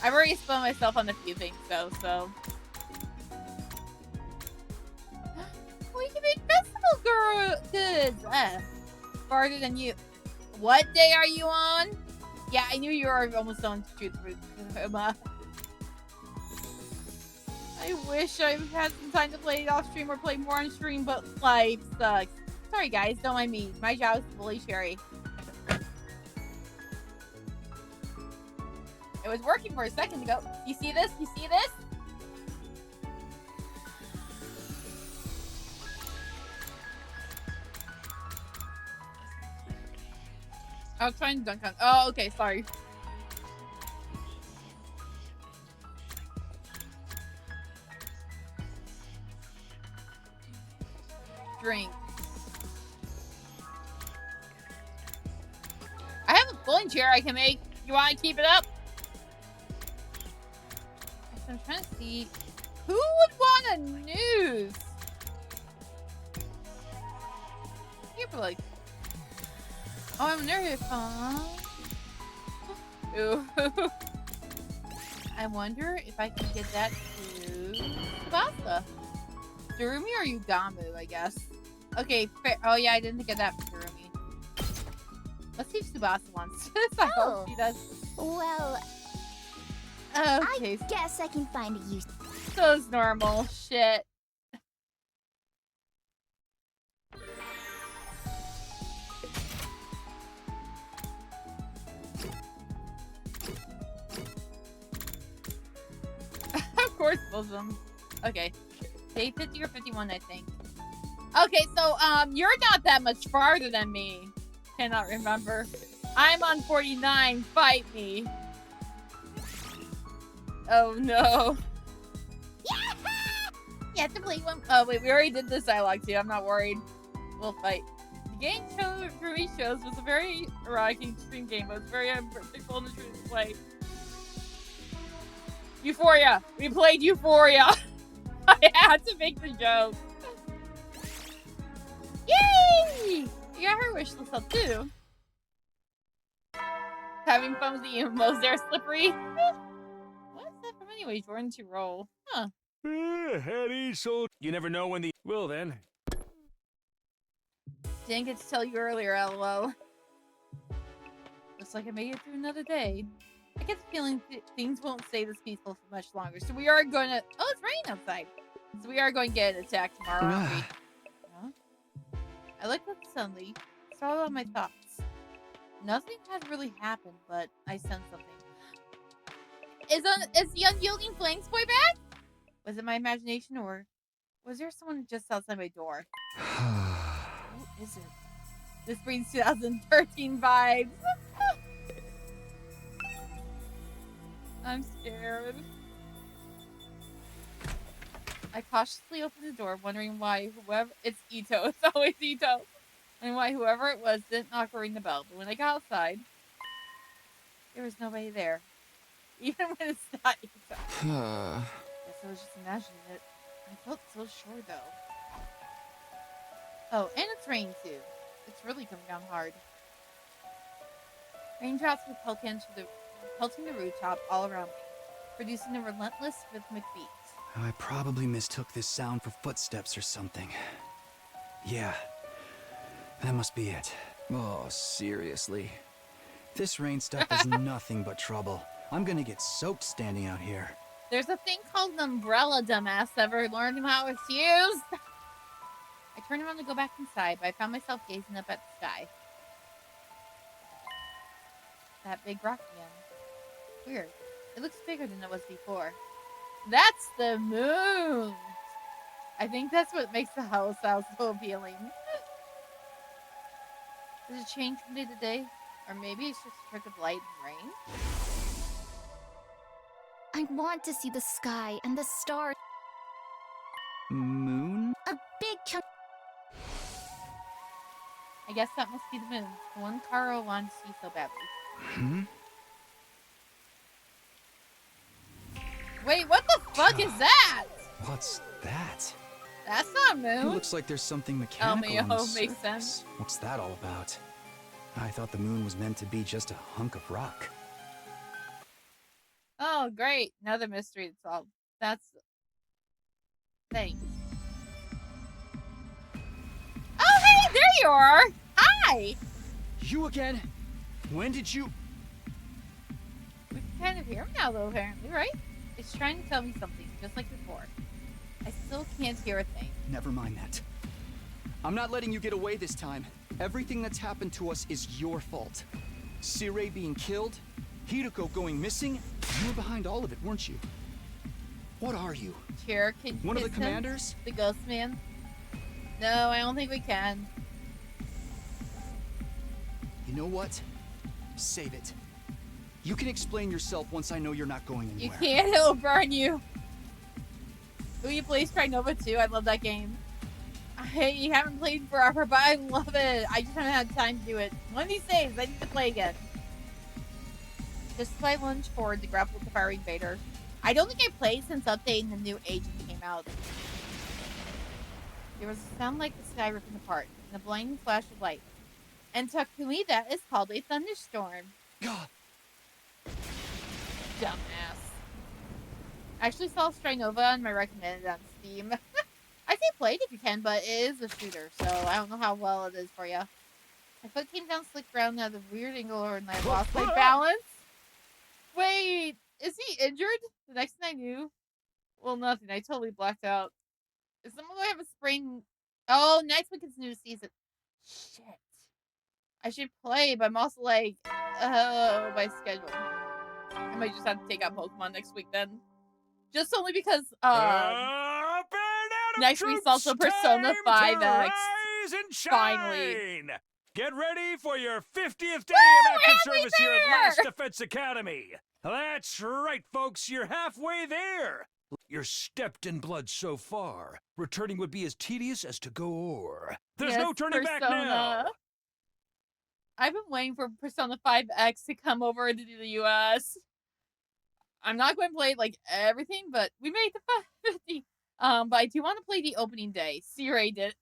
I've already spun myself on a few things, though, so. We can make festival girl goods. Farther than you. What day are you on? Yeah, I knew you were almost on Truth Root. I wish I had some time to play it off stream or play more on stream, but life sucks. Sorry guys, don't mind me. My job is to bully Sherry. It was working for a second ago. You see this? You see this? I was trying to dunk on. Oh, okay, sorry. Drink. I have a pulling chair I can make. You want to keep it up? I'm trying to see who would want a news. You're like, oh, I'm nervous. Ooh. I wonder if I can get that to Tsubasa. Durumi or Yugamu, I guess. Okay, fair. Oh yeah, I didn't think of that for Durumi. Let's see if Tsubasa wants this. I hope she does. Well, okay. I guess I can find a use. So it's normal. Shit. Of course, both of them. Okay. Day 50 or 51, I think. Okay, so, you're not that much farther than me. Cannot remember. I'm on 49. Fight me. Oh, no. You have to play one. Oh, wait, we already did this dialogue, too. I'm not worried. We'll fight. The game for me shows was a very erotic and extreme game, but it was very unpredictable and true to play. Euphoria! We played Euphoria! I had to make the joke. Yay! You got her wish list up too. Having fun with the emos there, Slippery. What's that from anyway? Jordan to roll. Huh. Eddie, so you never know when the. Well then. Didn't get to tell you earlier, LOL. Looks like I made it through another day. I get the feeling things won't stay this peaceful for much longer. So we are going to... Oh, it's raining outside. So we are going to get attacked tomorrow, aren't we? Huh? I looked at the sunlight. Started on my thoughts. Nothing has really happened, but I sense something. Is the unyielding flanks boy back? Was it my imagination, or was there someone just outside my door? Who is it? This brings 2013 vibes. I'm scared. I cautiously opened the door, wondering why whoever... It's Ito. It's always Ito. And why whoever it was didn't knock or ring the bell. But when I got outside, there was nobody there. Even when it's not Ito. Guess I was just imagining it. I felt so sure, though. Oh, and it's raining, too. It's really coming down hard. Raindrops were pelting the rooftop all around me, producing a relentless rhythmic beat. I probably mistook this sound for footsteps or something. Yeah, that must be it. Oh, seriously. This rain stuff is nothing but trouble. I'm gonna get soaked standing out here. There's a thing called an umbrella, dumbass. Ever learned how it's used? I turned around to go back inside, but I found myself gazing up at the sky. that big rock again. Weird. It looks bigger than it was before. That's the moon! I think that's what makes the house sound so appealing. Does it change from day to day? Or maybe it's just a trick of light and rain? I want to see the sky and the stars. Moon? A big chunk. I guess that must be the moon. The one Karo wanted to see so badly. Hmm? Wait, what the fuck is that? What's that? That's not a It moon. looks like there's something mechanical on the LMAO makes surface. sense. What's that all about? I thought the moon was meant to be just a hunk of rock. Oh, great. Another mystery to solve. That's... Thanks. Oh, hey, there you are! Hi! You again? When did you... We can kind of hear him now, though, apparently, right? It's trying to tell me something, just like before. I still can't hear a thing. Never mind that. I'm not letting you get away this time. Everything that's happened to us is your fault. Sirei being killed, Hideko going missing, you were behind all of it, weren't you? What are you? Here, can you One of the kiss him? commanders? The ghost man? No, I don't think we can. You know what? Save it. You can explain yourself once I know you're not going You anywhere. can't, it'll burn you. Ooh, you play Nova 2? I love that game. You haven't played forever, but I love it. I just haven't had time to do it. One of these days, I need to play again. Just as I lunge forward to grapple with the fiery invader. I don't think I played since updating the new agent came out. There was a sound like the sky ripping apart, and a blinding flash of light. And Takumi, that is called a thunderstorm. God. Dumbass. I actually saw Nova on my recommended on Steam. I say play it if you can, but it is a shooter, so I don't know how well it is for you. My foot came down slick ground at a weird angle, and I lost my balance. Wait, is he injured? The next thing I knew, well, nothing. I totally blacked out. Is someone going to have a sprain? Oh, next week is new season. Shit. I should play, but I'm also like, oh, my schedule. I might just have to take out Pokemon next week then. Just only because, next week's also Persona 5X. Finally. Get ready for your 50th day of active service here at Last Defense Academy. That's right, folks. You're halfway there. You're stepped in blood so far. Returning would be as tedious as to go o'er. There's no turning back now. I've been waiting for Persona 5X to come over to the US. I'm not going to play like everything, but we made the 50. But I do want to play the opening day. Sirei did.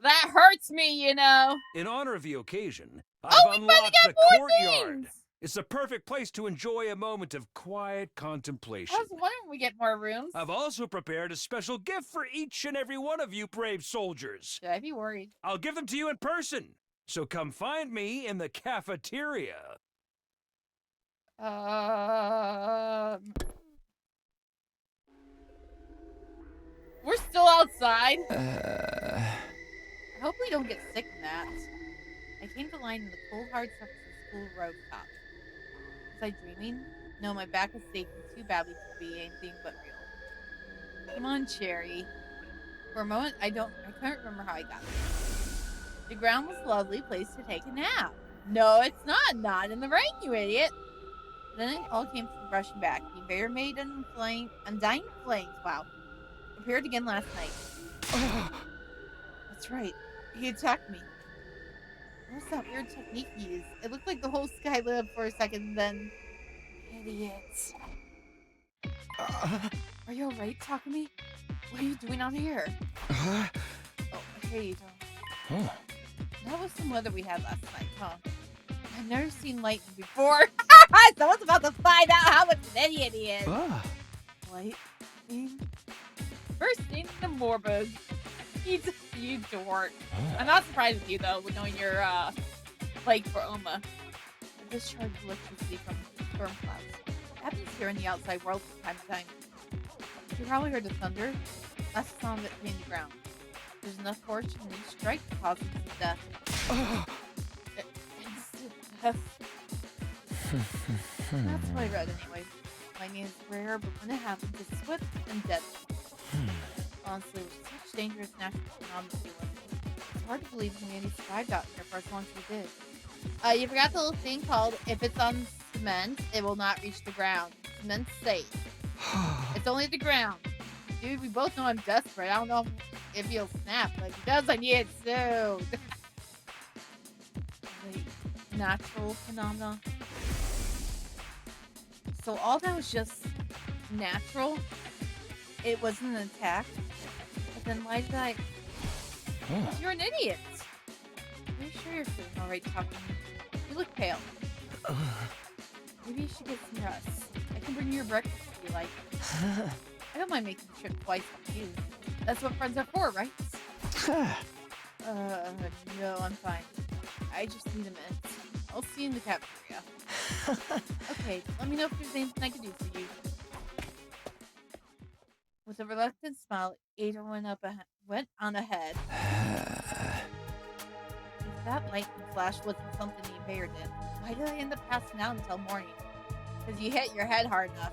That hurts me, you know. In honor of the occasion, I've unlocked the courtyard. Things. It's the perfect place to enjoy a moment of quiet contemplation. I was wondering when we get more rooms. I've also prepared a special gift for each and every one of you brave soldiers. Should I be worried? I'll give them to you in person. So come find me in the cafeteria. We're still outside. I hope we don't get sick in that. I came to line in the cold, hard surface of school rooftop. Was I dreaming? No, my back was aching too badly to be anything but real. Come on, Cherry. For a moment, I couldn't remember how I got there. The ground was a lovely place to take a nap. No, it's not. Not in the rain, you idiot. Then it all came rushing back. The invader made undying flames. Wow. Appeared again last night. That's right. He attacked me. What was that weird technique he used? It looked like the whole sky lit up for a second, then... Idiots. Are you alright, Takumi? What are you doing out here? Oh, hey, Huh. that was some weather we had last night, huh? I've never seen lightning before. Someone's about to find out how much an idiot he is. Lightning? First thing in the Morbug. You dork. I'm not surprised with you, though, with knowing your, like, for Oma. A discharge of electricity from storm clouds. It happens here in the outside world from time to time. You probably heard the thunder. That's the sound of it hitting the ground. There's enough force to an strike to cause instant death. Instant death. That's what I read anyway. Lightning is rare, but when it happens, it's swift and deadly. Honestly, with such dangerous natural phenomena, it's hard to believe humanity survived out here for as long as we did. You forgot the little thing called, if it's on cement, it will not reach the ground. Cement's safe. It's only the ground. Dude, we both know I'm desperate. I don't know if he'll snap, but if he does, I need it soon. Natural phenomena. So all that was just natural? It wasn't an attack? But then why did I... Because you're an idiot. Are you sure you're feeling alright talking? You look pale. Maybe you should get some rest. I can bring you your breakfast if you like. I don't mind making the trip twice with you. That's what friends are for, right? No, I'm fine. I just need a minute. I'll see you in the cafeteria. Okay, let me know if there's anything I can do for you. With a reluctant smile, Ada went on ahead. If that lightning flash wasn't something the invader did, why did I end up passing out until morning? Because you hit your head hard enough.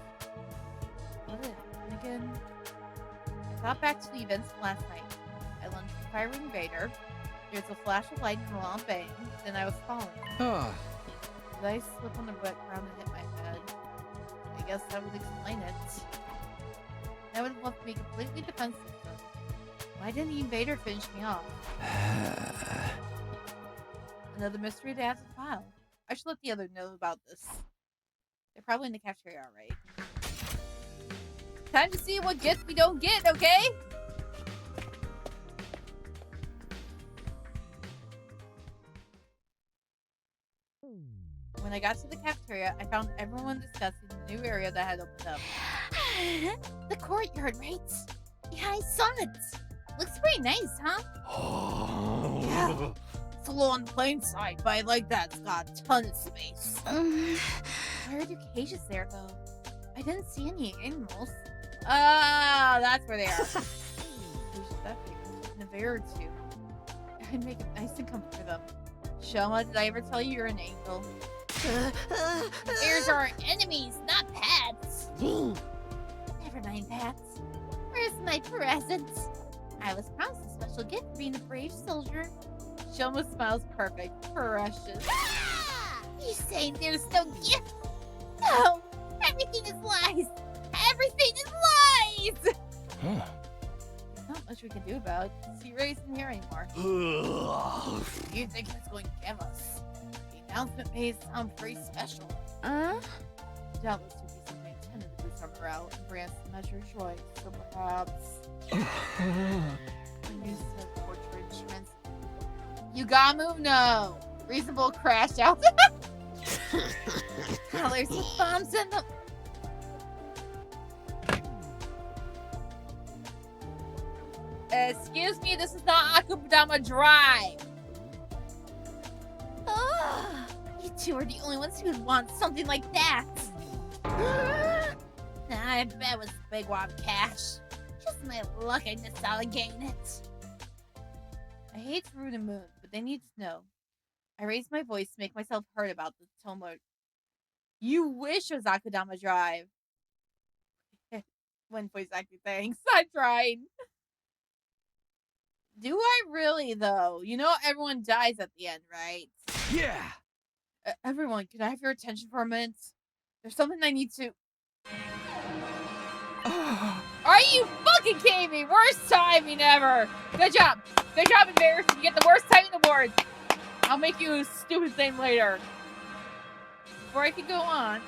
What did it happen again? I thought back to the events from last night. I lunged for fire invader. There's a flash of lightning and a long bang. Then I was falling. Did I slip on the wet ground and hit my head? I guess that would explain it. That would have left me completely defenseless. Why didn't the invader finish me off? Another mystery to add to the file. I should let the others know about this. They're probably in the cafeteria, alright. Time to see what gift we don't get, okay? When I got to the cafeteria, I found everyone discussing the new area that had opened up. The courtyard, right? Yeah, I saw it. Looks pretty nice, huh? Yeah. It's a little on the plain side, but I like that. It's got a ton of space. Where are the cages there, though? I didn't see any animals. Ah, that's where they are. There's definitely a bear or two. I'd make it nice and comfy for them. Shoma, did I ever tell you you're an angel? Bears are our enemies, not pets. Never mind, pets. Where's my present? I was promised a special gift for being a brave soldier. Shoma smiles perfect. Precious. You saying there's no gift? No! Everything is lies! Everything is lies! There's not much we can do about it. See Ray isn't here anymore. What do you think he's going to give us? The announcement may sound pretty special. Doubtless will be something intended to boost our morale and grant some measure of joy. So perhaps... use the portrait instruments. You gotta move? No! Reasonable crash out. Colors with bombs in them. Excuse me, this is not Akudama Drive. You two are the only ones who would want something like that. I bet it was big wad cash. Just my luck I missed out on getting it. I hate to ruin a mood, but they need to know. I raised my voice to make myself heard about the Tomo. You wish it was Akudama Drive. One voice acting, thanks. I'm trying. Do I really, though? You know everyone dies at the end, right? Yeah! Everyone, can I have your attention for a minute? There's something I need to... Are you fucking kidding me? Worst timing ever! Good job! Good job, Embarrassed. You get the worst timing award. I'll make you a stupid thing later. Before I can go on,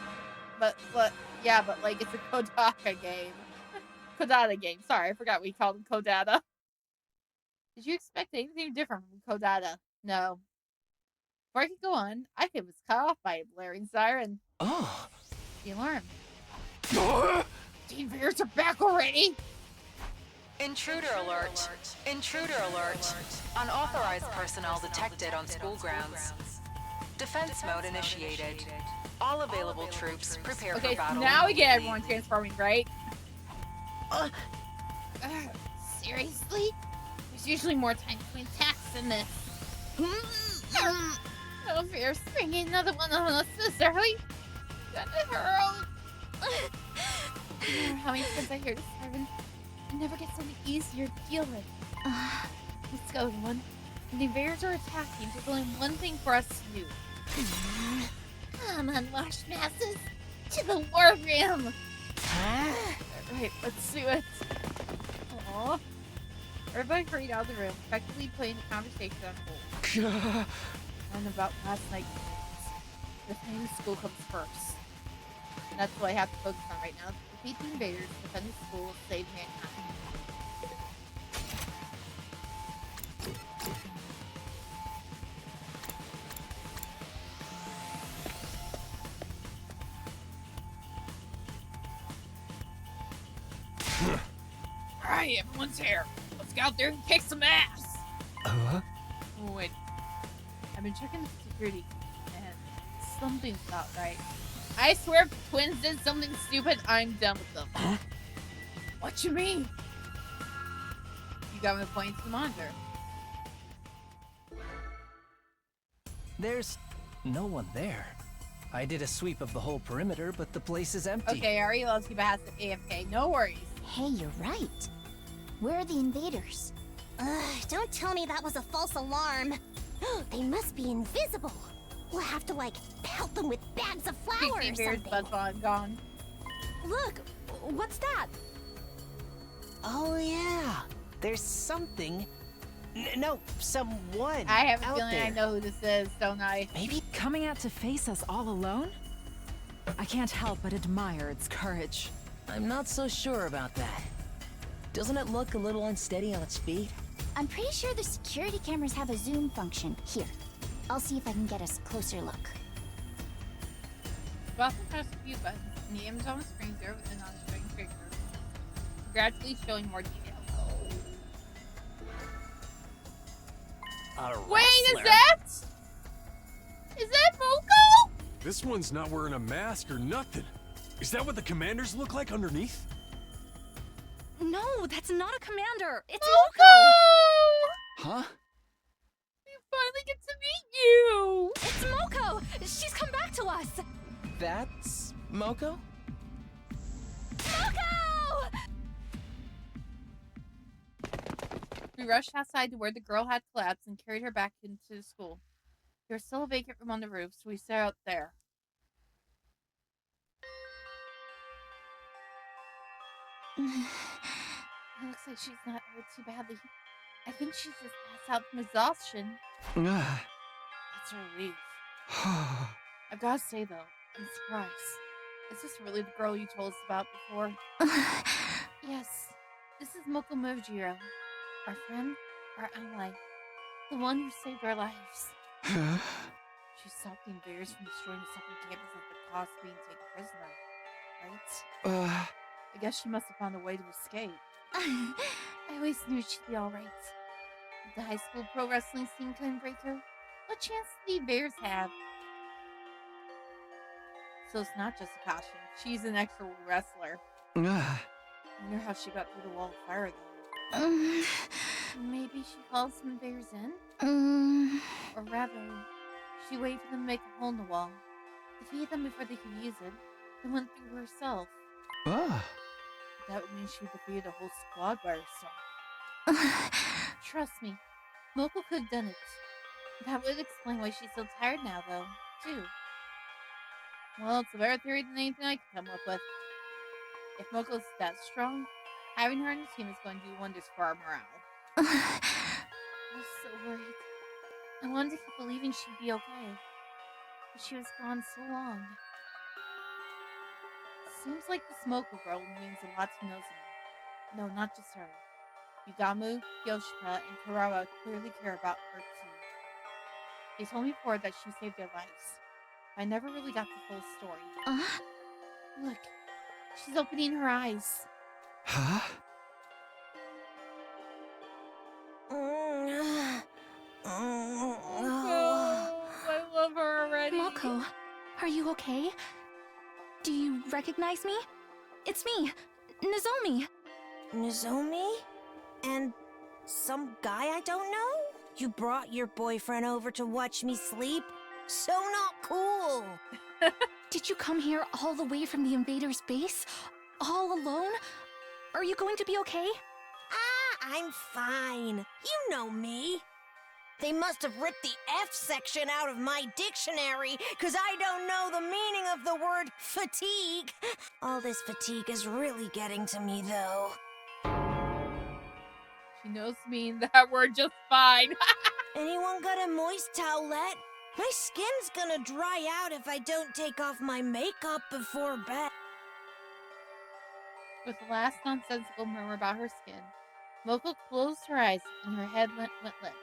but like it's a Kodaka game. Kodata game. Sorry, I forgot we called him Kodata. Did you expect anything different from Kodata? No. Before I could go on, I was cut off by a blaring siren. Oh. The alarm. Teen Bears are back already? Intruder alert. Intruder alert. Unauthorized personnel detected on school grounds. Defense mode initiated. All available troops prepare for Okay, battle. so now we get everyone transforming, right? Seriously? There's usually more time between attacks than this. No fear, bringing another one on us this early. gonna hurt. No matter how many times I hear the siren, it never gets any easier to deal with. Let's go, everyone. When the invaders are attacking, there's only one thing for us to do. Come on, washed masses. To the war room. Alright, let's do it. Aww. Everybody hurried out of the room, effectively putting the conversation on hold. And about last night's events. Defending the school comes first. And that's what I have to focus on right now. Defeat the invaders, defend the school, save mankind. Alright, everyone's here. Let's go out there and kick some ass! Oh, wait. I've been checking the security, and something's not right. I swear if the twins did something stupid, I'm done with them. Huh? What you mean? You got me pointing to the monitor. There's no one there. I did a sweep of the whole perimeter, but the place is empty. Okay, Ari loves keep has AFK. No worries. Hey, you're right. Where are the invaders? Don't tell me that was a false alarm. They must be invisible. We'll have to, like, pelt them with bags of flour or Invaders, something. Buzz gone. Look, what's that? Oh yeah, there's something. No, someone. I have a out feeling there. I know who this is, don't I? Maybe Coming out to face us all alone? I can't help but admire its courage. I'm not so sure about that. Doesn't it look a little unsteady on its feet? I'm pretty sure the security cameras have a zoom function. Here, I'll see if I can get a closer look. You also press a few buttons, and the image on the screen there with an on-screen picture, gradually showing more details. Wait, is that Moko? This one's not wearing a mask or nothing. Is that what the commanders look like underneath? No, that's not a commander. It's Moko! Huh? We finally get to meet you! It's Moko! She's come back to us! that's Moko? Moko! We rushed outside to where the girl had collapsed and carried her back into the school. There was still a vacant room on the roof, so we sat out there. It looks like she's not hurt too badly. I think she's just passed out from exhaustion. That's a relief. I've got to say, though, I'm surprised. Is this really the girl you told us about before? Yes, this is Monokuma Plush, our friend, our ally, the one who saved our lives. She stopped the invaders from destroying the second campus at the cost of being taken prisoner, right? I guess she must have found a way to escape. I always knew she'd be alright. If the high school pro wrestling scene couldn't break her, what chance did the invaders have? So it's not just a costume. She's an actual wrestler. I wonder how she got through the wall of fire, though. Maybe she called some invaders in? Or rather, she waited for them to make a hole in the wall, defeated them before they could use it, and went through herself. That would mean she defeated a whole squad by herself. Trust me, Moko could have done it. That would explain why she's so tired now, though, too. Well, it's a better theory than anything I could come up with. If Moko's that strong, having her on your team is going to do wonders for our morale. I was so worried. I wanted to keep believing she'd be okay. But she was gone so long. Seems like this Moko girl means a lot to Nozomi. No, not just her. Yugamu, Yoshika, and Kurawa clearly care about her too. They told me before that she saved their lives. I never really got the full story. Look, she's opening her eyes. Huh? I love her already. Moko, are you okay? Do you recognize me? It's me, Nozomi. Nozomi? And some guy I don't know? You brought your boyfriend over to watch me sleep? So not cool! Did you come here all the way from the invaders' base? All alone? Are you going to be okay? I'm fine. You know me. They must have ripped the F section out of my dictionary, 'cause I don't know the meaning of the word fatigue. All this fatigue is really getting to me, though. She knows me that we're just fine. Anyone got a moist towelette? My skin's gonna dry out if I don't take off my makeup before bed. With the last nonsensical murmur about her skin, Moko closed her eyes and her head went limp.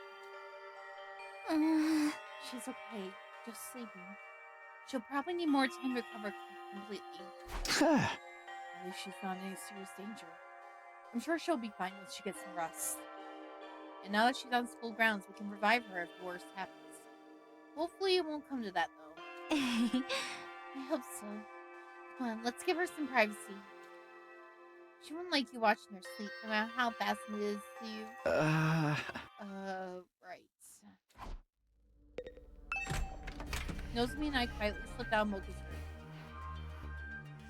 She's okay, just sleeping. She'll probably need more time to recover completely. At least she's not in any serious danger. I'm sure she'll be fine once she gets some rest. And now that she's on school grounds, we can revive her if the worst happens. Hopefully it won't come to that, though. I hope so. Come on, let's give her some privacy. She wouldn't like you watching her sleep, no matter how fascinating it is to you. Right. Nozomi and I quietly slipped down Mocha's room.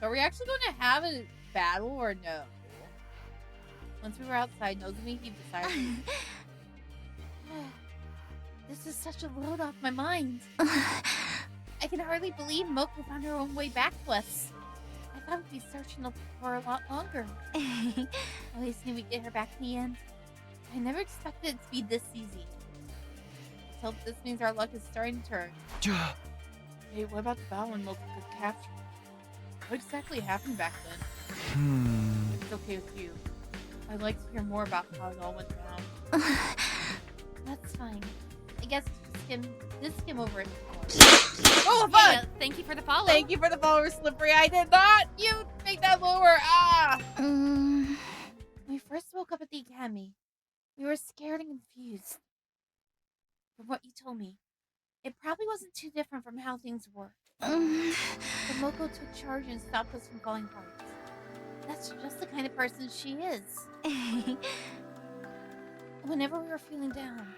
So are we actually going to have a battle or no? Once we were outside, Nozomi heaved a sigh of relief. This is such a load off my mind. I can hardly believe Moko found her own way back to us. I thought we'd be searching for a lot longer. At least knew we'd get her back in the end. I never expected it to be this easy. Let's hope this means our luck is starting to turn. Hey, what about the battle when Moko was captured? What exactly happened back then? If it's okay with you, I'd like to hear more about how it all went down. That's fine. I guess just skim over it before. Oh, fun! Yeah, thank you for the follow. Thank you for the follower, Slippery. I did not! You make that lower! Ah! When we first woke up at the academy, we were scared and confused. From what you told me, it probably wasn't too different from how things were. But Moko took charge and stopped us from falling apart. That's just the kind of person she is. Whenever we were feeling down,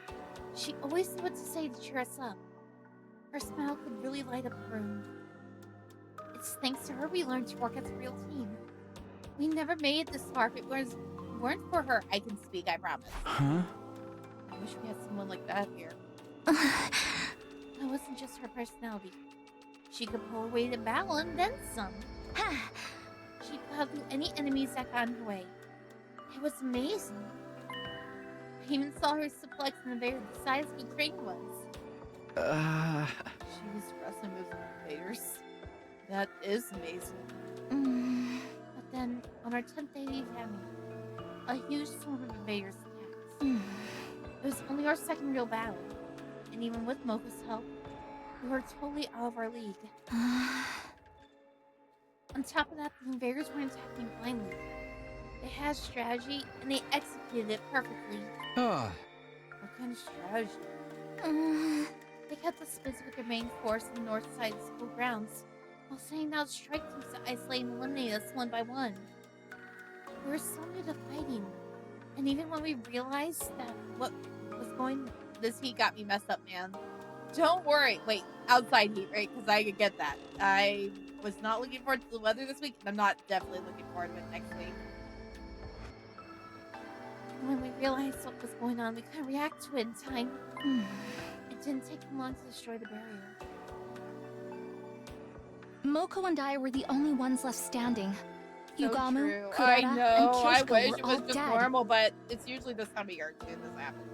she always knew what to say to cheer us up. Her smile could really light up a room. It's thanks to her we learned to work as a real team. We never made it this far if it weren't for her. I can speak, I promise. Huh? I wish we had someone like that here. It wasn't just her personality. She could pull her weight in battle and then some. She plowed through any enemies that got in her way. It was amazing. I even saw her suplex in the very size of the crane was. She was wrestling with invaders. That is amazing. But then, on our 10th day of the academy, a huge swarm of invaders attacked. It was only our second real battle, and even with Mocha's help, we were totally out of our league. On top of that, the invaders weren't attacking blindly. They had strategy, and they executed it perfectly. What kind of strategy? They kept us busy with their main force on the north side of the school grounds, while sending out strike teams to isolate and eliminate us one by one. We were so new to fighting, and even when we realized that what was going... This heat got me messed up, man. Don't worry. Wait, outside heat, right? Because I could get that. I was not looking forward to the weather this week, and I'm not definitely looking forward to it next week. And when we realized what was going on, we couldn't react to it in time. It didn't take them long to destroy the barrier. Moko and I were the only ones left standing. So Yugamu, true. Kurata, I and know. I Kirishiko wish were it all was just dead. normal, but it's usually this time of year too this happens.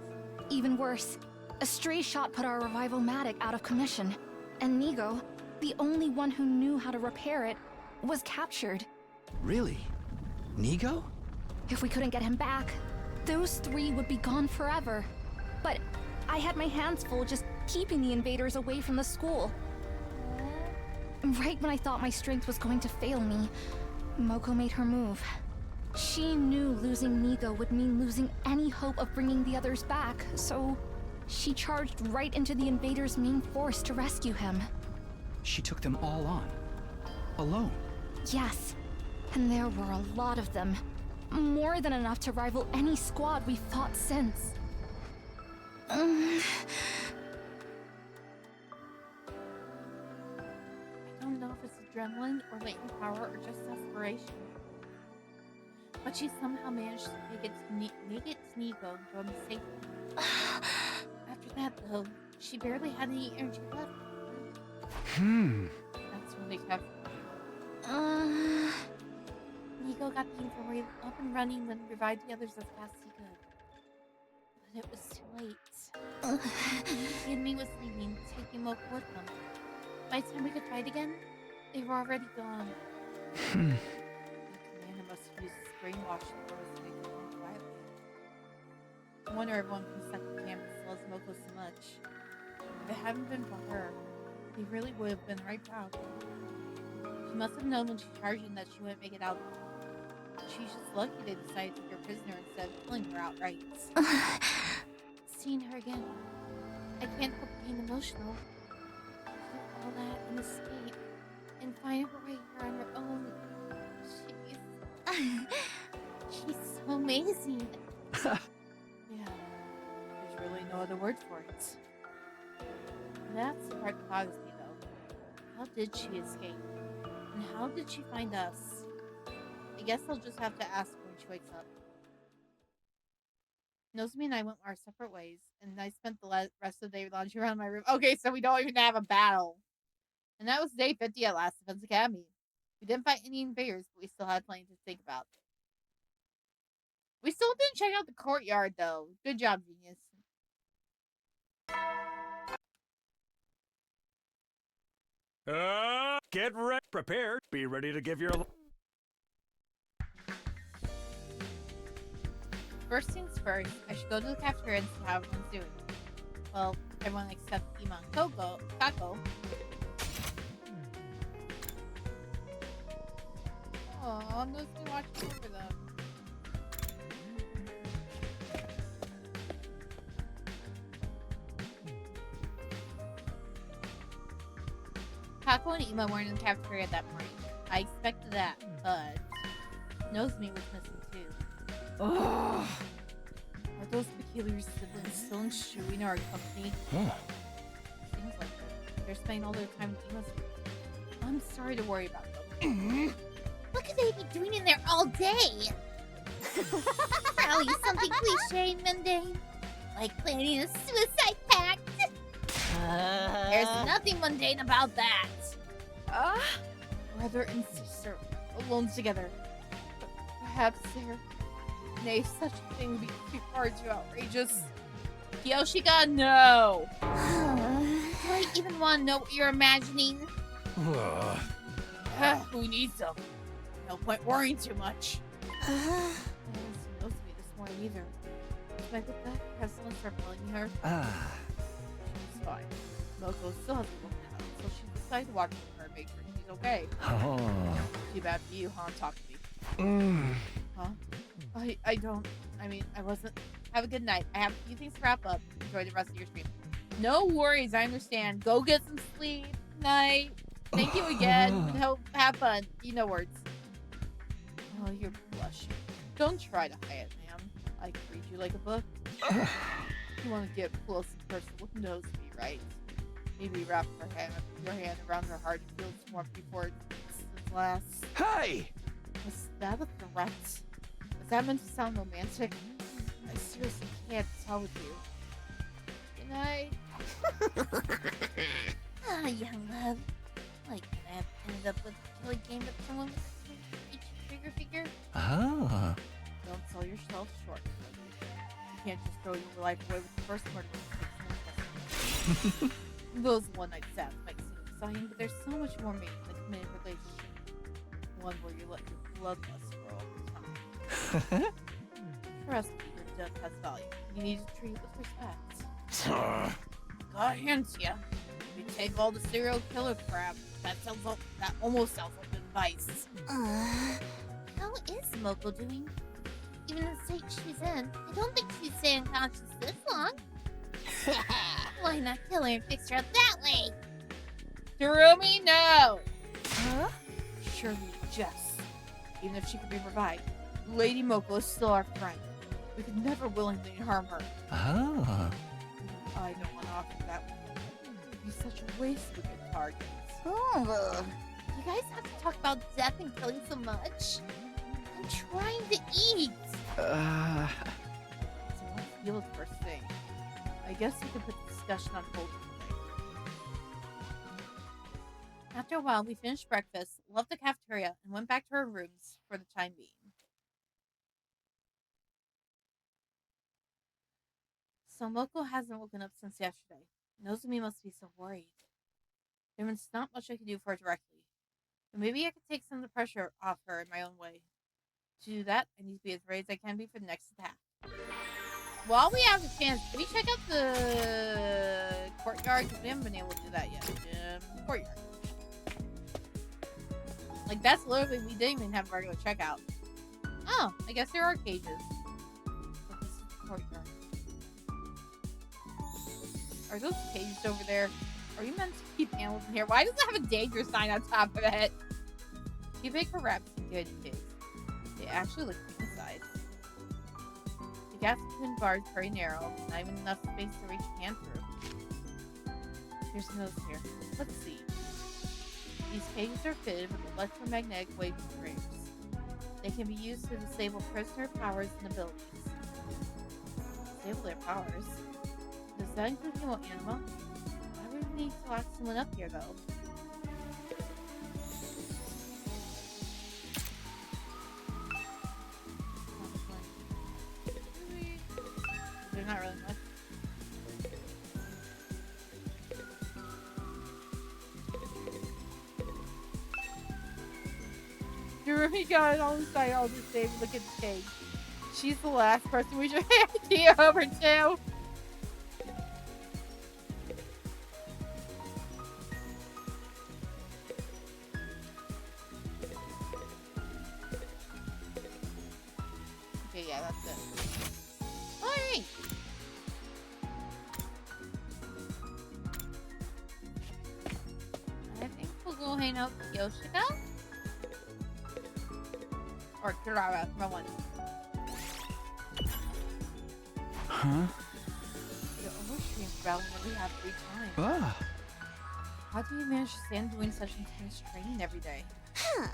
Even worse, a stray shot put our revival-matic out of commission, and Nigo, the only one who knew how to repair it, was captured. Really? Nigo? If we couldn't get him back, those three would be gone forever. But I had my hands full just keeping the invaders away from the school. Right when I thought my strength was going to fail me, Moko made her move. She knew losing Nigo would mean losing any hope of bringing the others back, so she charged right into the invaders' main force to rescue him. She took them all on. Alone. Yes, and there were a lot of them. More than enough to rival any squad we've fought since. I don't know if just adrenaline or latent power or just desperation. But she somehow managed to make it to Nico and go home safely. After that, though, she barely had any energy left. That's when they kept. Nico got the infirmary up and running and revived the others as fast as he could. But it was too late. The enemy was leaving, taking Moko with them. By the time we could fight again, they were already gone. The commander must have used his brainwashing powers to make them go quietly. No wonder everyone from second campus loves Moko so much. If it hadn't been for her, they really would have been right proud. She must have known when she charged in that she wouldn't make it out. She's just lucky they decided to take her prisoner instead of killing her outright. Seeing her again, I can't help being emotional. All that and escape, and find her right here on her own. She's so amazing. Yeah, there's really no other word for it. And that's the part that bothers me, though. How did she escape? And how did she find us? I guess I'll just have to ask her when she wakes up. Nozomi and I went our separate ways, and I spent the rest of the day lounging around my room. Okay, so we don't even have a battle. And that was day 50 at Last Defense Academy. We didn't fight any invaders, but we still had plenty to think about. We still didn't check out the courtyard, though. Good job, genius. Get ready, prepared, be ready to give your... First things first, I should go to the cafeteria and see how everyone's doing. Well, everyone except Ima and Kako. Aw, I'm just watching over them. Kako and Ima weren't in the cafeteria at that point. I expected that, but Nozomi was missing too. Are those peculiar siblings still ensuing our company? Seems like it. They're spending all their time with Ima's group. I'm sorry to worry about them. What could they be doing in there all day? Probably something cliche and mundane, like planning a suicide pact. There's nothing mundane about that. Brother and sister, alone together. Perhaps they're... Nay, such a thing would be too far too outrageous. Yoshika, no! Do I even want to know what you're imagining? Who needs them? No point worrying too much. I haven't seen Nozomi this morning either. Should I look back? Have someone start bullying her? She's fine. Moko still hasn't woken up, so she decided to watch her and make sure she's okay. Too bad for you, huh? Talk to me. Huh? I wasn't. Have a good night. I have a few things to wrap up. Enjoy the rest of your stream. No worries, I understand. Go get some sleep. Night. Thank you again. Have fun. You know words. Oh, you're blushing. Don't try to hide it, ma'am. I can read you like a book. You want to get close and personal with Nozomi, right? Maybe wrap your hand around her heart and feel its warmth before it lasts. Hey! Was that a threat? Was that meant to sound romantic? I seriously can't tell with you. Good night. Young love. Like, I have ended up with a killing game with someone with a trigger figure. Don't sell yourself short. You can't just throw your life away with the first murder. Those one-night stands might seem exciting, but there's so much more meaning in a committed relationship. One where you let your bloodlust grow over time. Trust me, your death has value. You need to treat it with respect. Got hints, ya. You take all the serial killer crap. That almost sounds like advice. How is Moko doing? Even the state she's in, I don't think she'd stay unconscious this long. Why not kill her and fix her up that way? Terumi, no! Huh? Surely, Jess. Even if she could be revived, Lady Moko is still our friend. We could never willingly harm her. I don't want to offer that. It'd be such a waste of a good target. You You guys have to talk about death and killing so much. I'm trying to eat. So let's deal with the first thing. I guess we can put the discussion on hold for today. After a while, we finished breakfast, left the cafeteria, and went back to our rooms for the time being. So Moko hasn't woken up since yesterday. Nozomi must be so worried. There's not much I can do for her directly. But maybe I could take some of the pressure off her in my own way. To do that, I need to be as ready as I can be for the next attack. While we have the chance, can we check out the courtyard? Because we haven't been able to do that yet. Courtyard. Like, that's literally, we didn't even have a regular checkout. Oh, I guess there are cages. But this is the courtyard. Are those cages over there? Are you meant to keep animals in here? Why does it have a danger sign on top of it? Too big for rabbits and guinea pigs. They actually look cute inside. The gas between bars is very narrow, not even enough space to reach a hand through. There's a note here. Let's see. These cages are fitted with electromagnetic wave generators. They can be used to disable prisoner powers and abilities. Disable their powers? Does that include human animal? Why would we need to lock someone up here, though? There's not really much. Jeremy got it all inside all this day. Look at the cake. She's the last person we should hand you over to. Okay, yeah, that's it. Alright. I think we'll go hang out with Yoshika. Or Kirara, wrong one. Huh? You always dream about whenever we have free time. Ah. How do you manage to stand doing such intense training every day? Huh.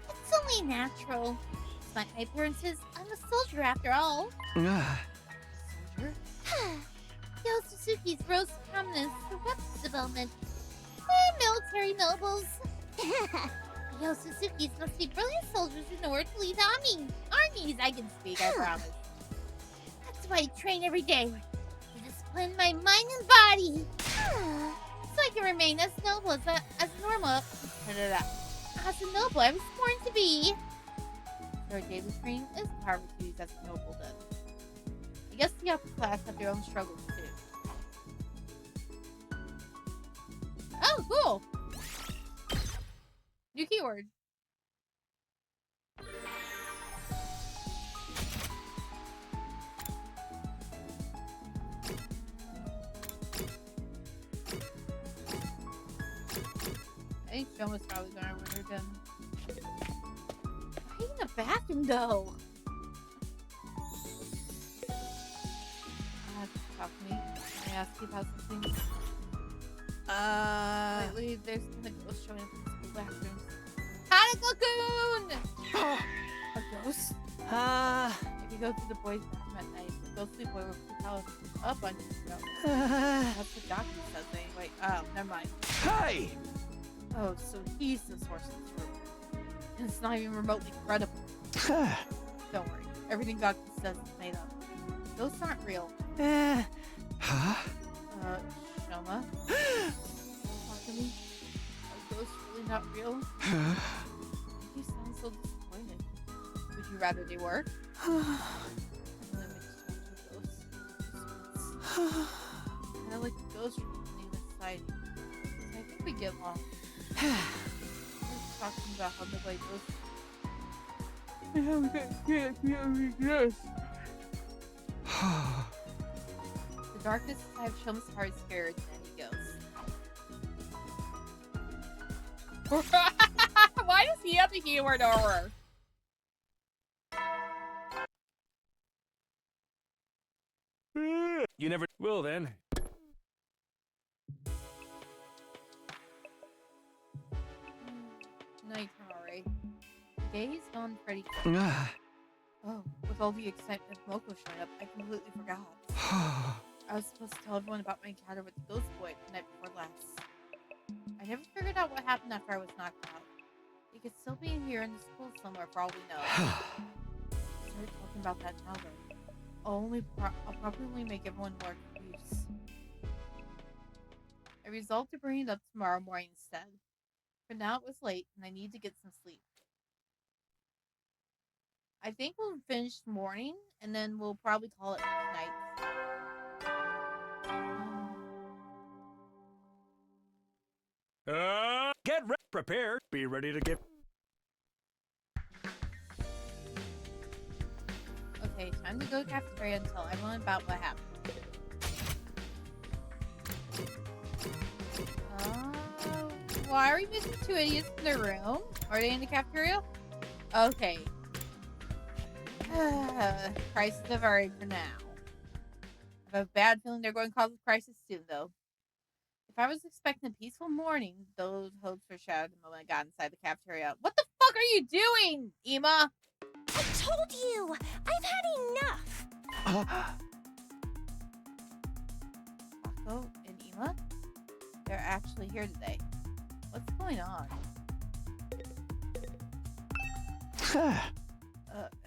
It's only natural. Despite my appearances, I'm a soldier after all. Ah. Soldier? Yo Suzuki's rose to prominence for weapons development. They're military nobles. Yo Suzuki's must be brilliant soldiers in order to lead armies. I can speak, I promise. That's why I train every day. To discipline my mind and body. So I can remain as noble as normal. As a noble I was born to be. Their daily training is power to use as a noble does. I guess the upper class have their own struggles too. Oh, cool! New keyword. I think Shoma's probably gonna remove him. Why in the bathroom though? Talk to me. Can I ask you about something? Lately, there's been a ghost showing up in the school bathrooms. Hanako-kun! A ghost? If you go to the boys' bathroom at night, the ghostly boy will keep out a bunch of stuff. That's what doctor says anyway. Oh, never mind. Hey! Oh, so he's the source of this rumor. And it's not even remotely credible. Don't worry. Everything doctor says is made up. Ghosts aren't real. Huh? Shoma? Talk to me. Are ghosts really not real? You sound so disappointed. Would you rather they were? I really miss talking to ghosts. Kind of like the ghosts from Human Society. So I think we get along. We're talking about how nobody knows. The darkness inside Shoma's heart is scarier than any ghost. Why does he have the keyword horror? You never will then. day is gone pretty quick. Oh, with all the excitement of Moko showing up, I completely forgot. I was supposed to tell everyone about my encounter with the ghost boy the night before last. I never figured out what happened after I was knocked out. He could still be in here in the school somewhere for all we know. Started talking about that now though. I'll probably make everyone more confused. I resolved to bring it up tomorrow morning instead. For now it was late and I need to get some sleep. I think we'll finish morning and then we'll probably call it night. Get prepared. Be ready to get. Okay, time to go to the cafeteria and tell everyone about what happened. Why are we missing two idiots in their room? Are they in the cafeteria? Okay. Crisis averted for now. I have a bad feeling they're going to cause a crisis soon, though. If I was expecting a peaceful morning, those hopes were shattered the moment I got inside the cafeteria. What the fuck are you doing, Ema? I told you! I've had enough! Mako and Ema? They're actually here today. What's going on?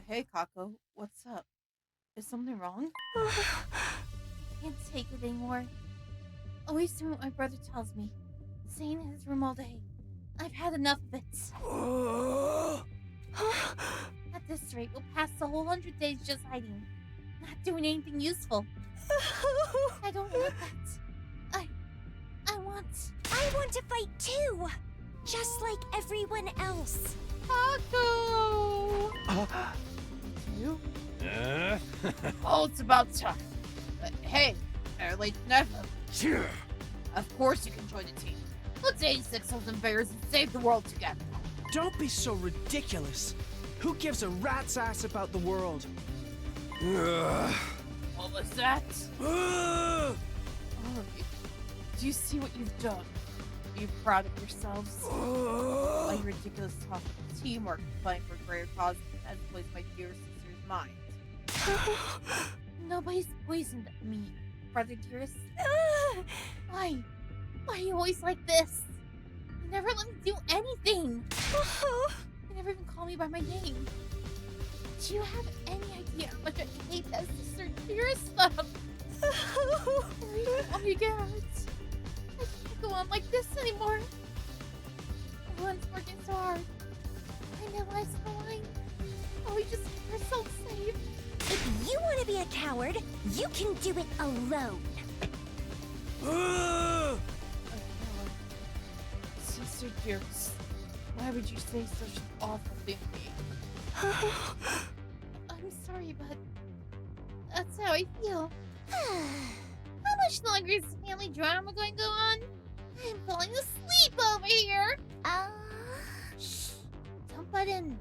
Hey, Kako. What's up? Is something wrong? I can't take it anymore. Always doing what my brother tells me. Staying in his room all day. I've had enough of it. At this rate, we'll pass the whole 100 days just hiding. Not doing anything useful. I don't want that. I want to fight too! Just like everyone else. Kako! You? Oh, it's about time. Hey, better late than never. Sure. Of course you can join the team. Let's 86 those invaders and save the world together. Don't be so ridiculous. Who gives a rat's ass about the world? What was that? All of you. Do you see what you've done? Are you proud of yourselves? All your ridiculous talk of teamwork and fighting for a greater cause has poisoned my dear sister's mind. Nobody's poisoned me, brother dearest. Why? Why are you always like this? You never let me do anything. You never even call me by my name. Do you have any idea how much I hate that sister dearest stuff? Oh my god. I can't go on like this anymore. Everyone's working so hard. I realize the line. Oh, we just keep ourselves safe. If you want to be a coward, you can do it alone. Sister dearest, why would you say such an awful thing to me? I'm sorry, but that's how I feel. How much longer is the family drama going to go on? I'm falling asleep over here. Shh. Don't butt in.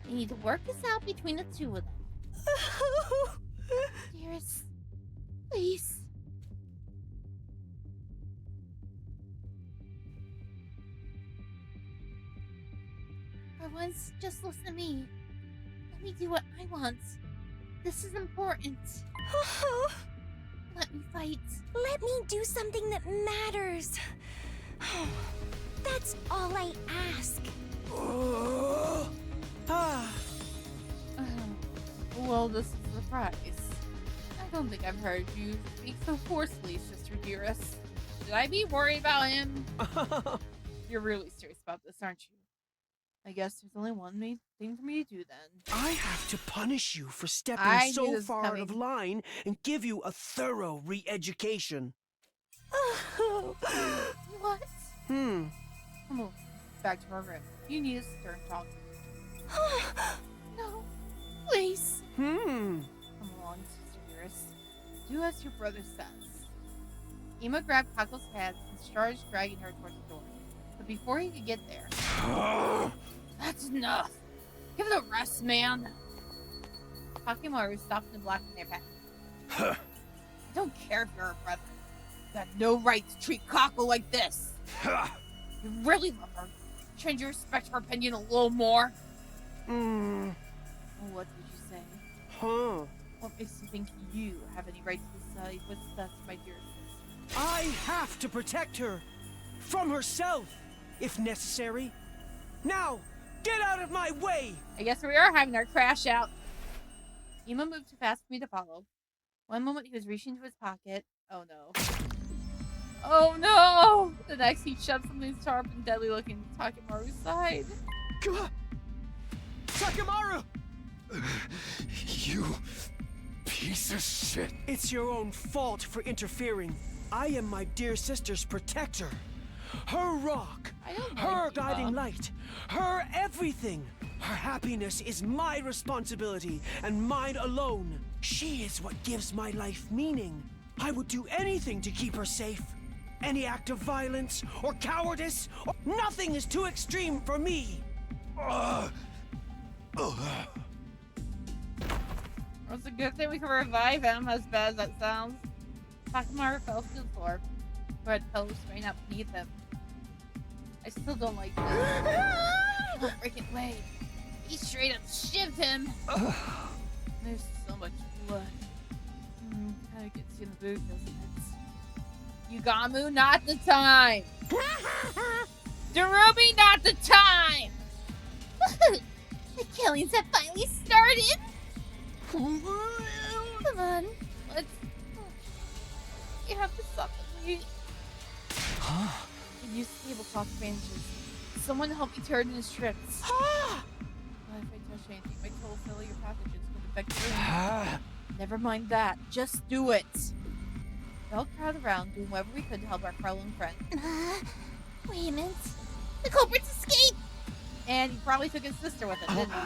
We need to work this out between the two of them. Dearest, please. For once, just listen to me. Let me do what I want. This is important. Let me fight. Let me do something that matters. That's all I ask. Well, this is a surprise. I don't think I've heard you speak so forcefully, sister dearest. Should I be worried about him? You're really serious about this, aren't you? I guess there's only one main thing for me to do then. I have to punish you for stepping so far out of line and give you a thorough re-education. What? Come on, back to our room. You need a stern talk. No, please. Come along, sister dearest. Do as your brother says. Ema grabbed Kako's hands and started dragging her towards the door. But before he could get there... That's enough! Give it a rest, man! Hakimaru stopped in the black in their path. I don't care if you're a brother. You got no right to treat Kako like this! You really love her. Shouldn't you respect her opinion a little more? What did you say? Huh? What makes you think you have any right to decide what's best for my dear sister? I have to protect her. From herself, if necessary. Now, get out of my way! I guess we are having our crash out. Ema moved too fast for me to follow. One moment he was reaching into his pocket. Oh no. Oh no! The next he shoved something sharp and deadly looking to Takemaru's side. Takemaru! You piece of shit. It's your own fault for interfering. I am my dear sister's protector. Her rock, her guiding light, her everything. Her happiness is my responsibility and mine alone. She is what gives my life meaning. I would do anything to keep her safe. Any act of violence or cowardice, nothing is too extreme for me. It's a good thing we can revive him, as bad as that sounds. Takemaru fell to the floor. Red pillows spraying out beneath him. I still don't like this. No freaking way. He straight up shivved him. There's so much blood. Kinda gets you in the boot, doesn't it? Yugamu, not the time! Darumi, not the time! The killings have finally started! Come on, let's... You have to stop me. Can use tablecloth bandages. Someone help me tear it into strips. If I touch anything, my total failure pathogens will infect the room. Never mind that. Just do it. We all crowded around, doing whatever we could to help our fallen friend. Wait a minute. The culprits escaped! And he probably took his sister with him, didn't he?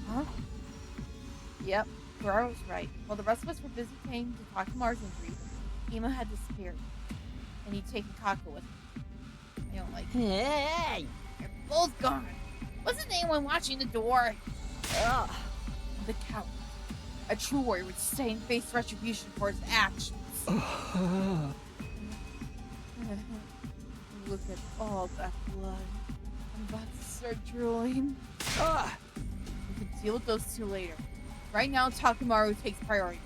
Huh? Yep, Goro was right. While the rest of us were busy tending to Takemaru's injury, Ema had disappeared. And he'd taken Kako with him. I don't like it. Hey! They're both gone. Wasn't anyone watching the door? Ugh. The coward. A true warrior would stay and face retribution for his actions. Look at all that blood. I'm about to start drooling. We can deal with those two later. Right now, Takemaru takes priority.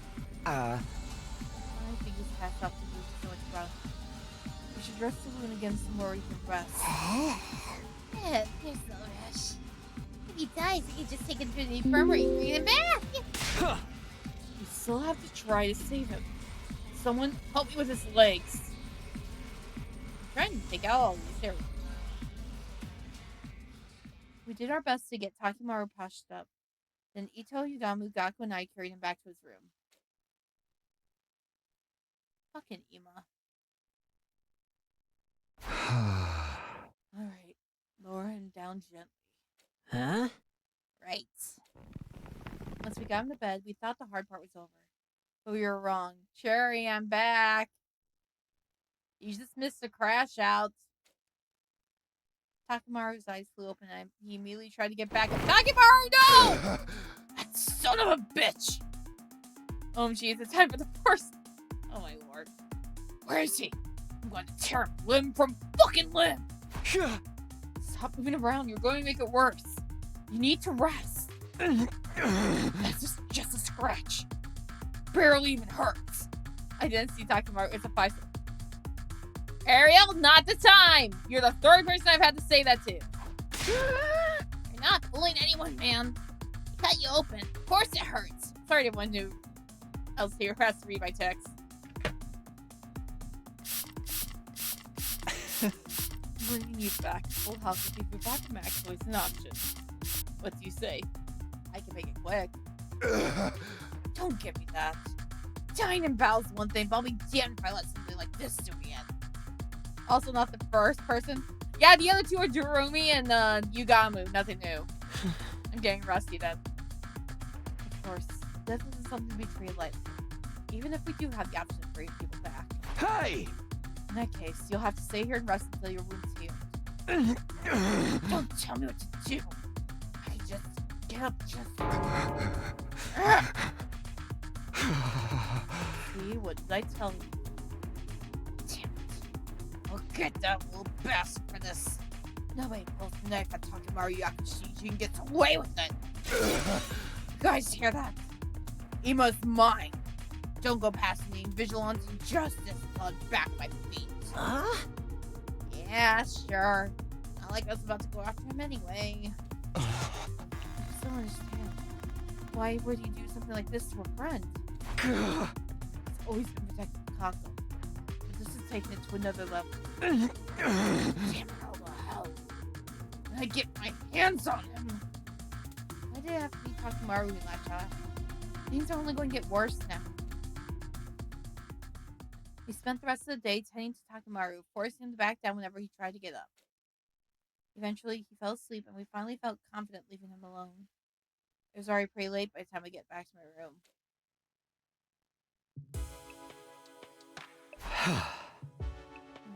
I think he's passed out to lose so much blood. We should rest the wound again somewhere he can rest. Yeah, there's no rush. If he dies, we can just take him to the infirmary and bring him back. We still have to try to save him. Someone help me with his legs. I'm trying to take out all these areas. We did our best to get Takemaru patched up. Then Ito, Yugamu, Gaku, and I carried him back to his room. Fucking Ema. Alright, lower him down gently. Huh? Right. Once we got him to bed, we thought the hard part was over. But we were wrong. Cherry, I'm back. You just missed a crash out. Takemaru's eyes flew open and he immediately tried to get back. Takemaru, no! That son of a bitch! Oh, jeez, it's time for the first... Oh, my lord. Where is he? I'm going to tear him limb from fucking limb! Stop moving around. You're going to make it worse. You need to rest. That's just a scratch. Barely even hurts. I didn't see Takemaru. It's a 5. Ariel, not the time. You're the third person I've had to say that to. You're not fooling anyone, man. He cut you open. Of course it hurts. Sorry to everyone who else here has to read my text. Bringing you back to full health will keep you back to max is an option. What do you say? I can make it quick. Don't give me that. Dying in battle's one thing, but I'll be damned if I let something like this do me in. Also not the first person. Yeah, the other two are Darumi and Yugamu. Nothing new. I'm getting rusty then. Of course, death isn't something to be treated lightly. Even if we do have the option of bringing people back. Hey! In that case, you'll have to stay here and rest until your wound's healed. Don't tell me what to do. I can just get up, See, what did I tell you? Damn it. I'll get that little bastard for this. Nobody pulls the knife at Takemaru Yakushi and gets away with it. You guys hear that? Ima's mine. Don't go past me. Vigilance and justice blood back my feet. Huh? Yeah, sure. Not like I was about to go after him anyway. I just don't understand. Why would you do something like this to a friend? It's always been protecting Kako. But this is taking it to another level. Damn it, how the hell? When I get my hands on him. Why did it have to be Takumaru in that shot? Things are only going to get worse now. We spent the rest of the day tending to Takumaru, forcing him to back down whenever he tried to get up. Eventually, he fell asleep, and we finally felt confident leaving him alone. It was already pretty late by the time we get back to my room.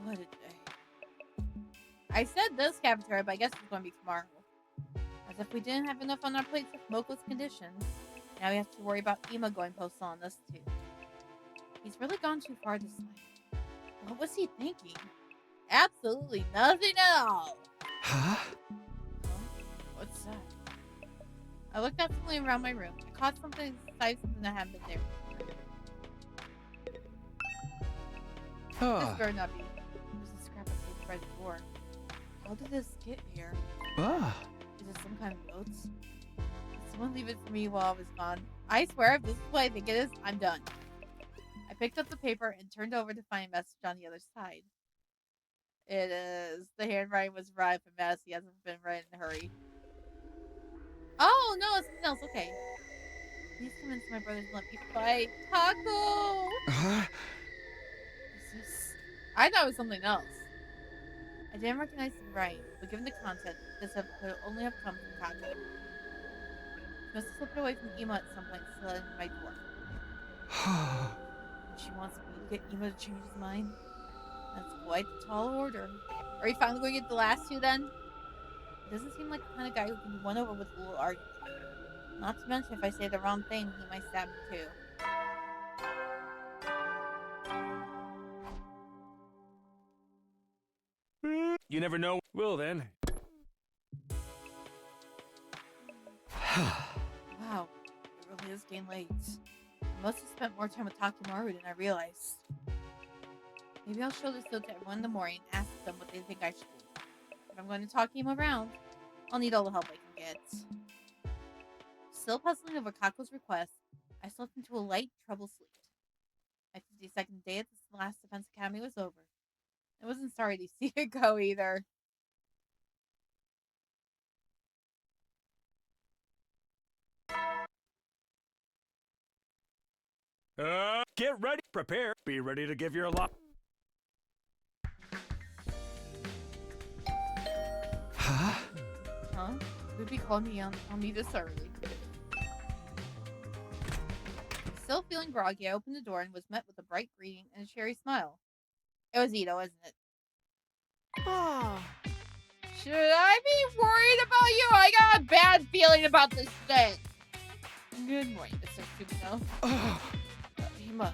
What a day. I said this cafeteria, but I guess it's going to be tomorrow. As if we didn't have enough on our plates with Moko's condition. Now we have to worry about Ima going postal on us too. He's really gone too far this night. What was he thinking? Absolutely nothing at all. Huh? What's that? I looked absently around my room. I caught something inside something that hadn't been there before. This better not be. There's a scrap of paper by the door. How did this get here? Is it some kind of notes? Did someone leave it for me while I was gone? I swear, if this is what I think it is, I'm done. I picked up the paper and turned over to find a message on the other side. It is. The handwriting was arrived and mess. He hasn't been written in a hurry. Oh, no, it's something else. Okay. Please convince my brothers to let me fight. Taco! Is this... I thought it was something else. I didn't recognize the writing, but given the content, this could only have come from Taco. She must have slipped away from Ima at some point and slid into my door. She wants me to get Ima to change his mind? That's quite the tall order. Are you finally going to get the last two then? He doesn't seem like the kind of guy who can be won over with a little argument. Not to mention, if I say the wrong thing, he might stab me too. You never know. Well then. Wow, it really is getting late. I must have spent more time with Takumaru than I realized. Maybe I'll show this note to everyone in the morning and ask them what they think I should do. If I'm going to talk him around, I'll need all the help I can get. Still puzzling over Kako's request, I slipped into a light, troubled sleep. My 52nd day at this last defense academy was over. I wasn't sorry to see it go either. Get ready, prepare, be ready to give your lot. Huh? Huh? Who'd be calling me on me this early? Still feeling groggy, I opened the door and was met with a bright greeting and a cheery smile. It was Ito, wasn't it? Should I be worried about you? I got a bad feeling about this thing. Good morning, Mr. Tsubino. Ima.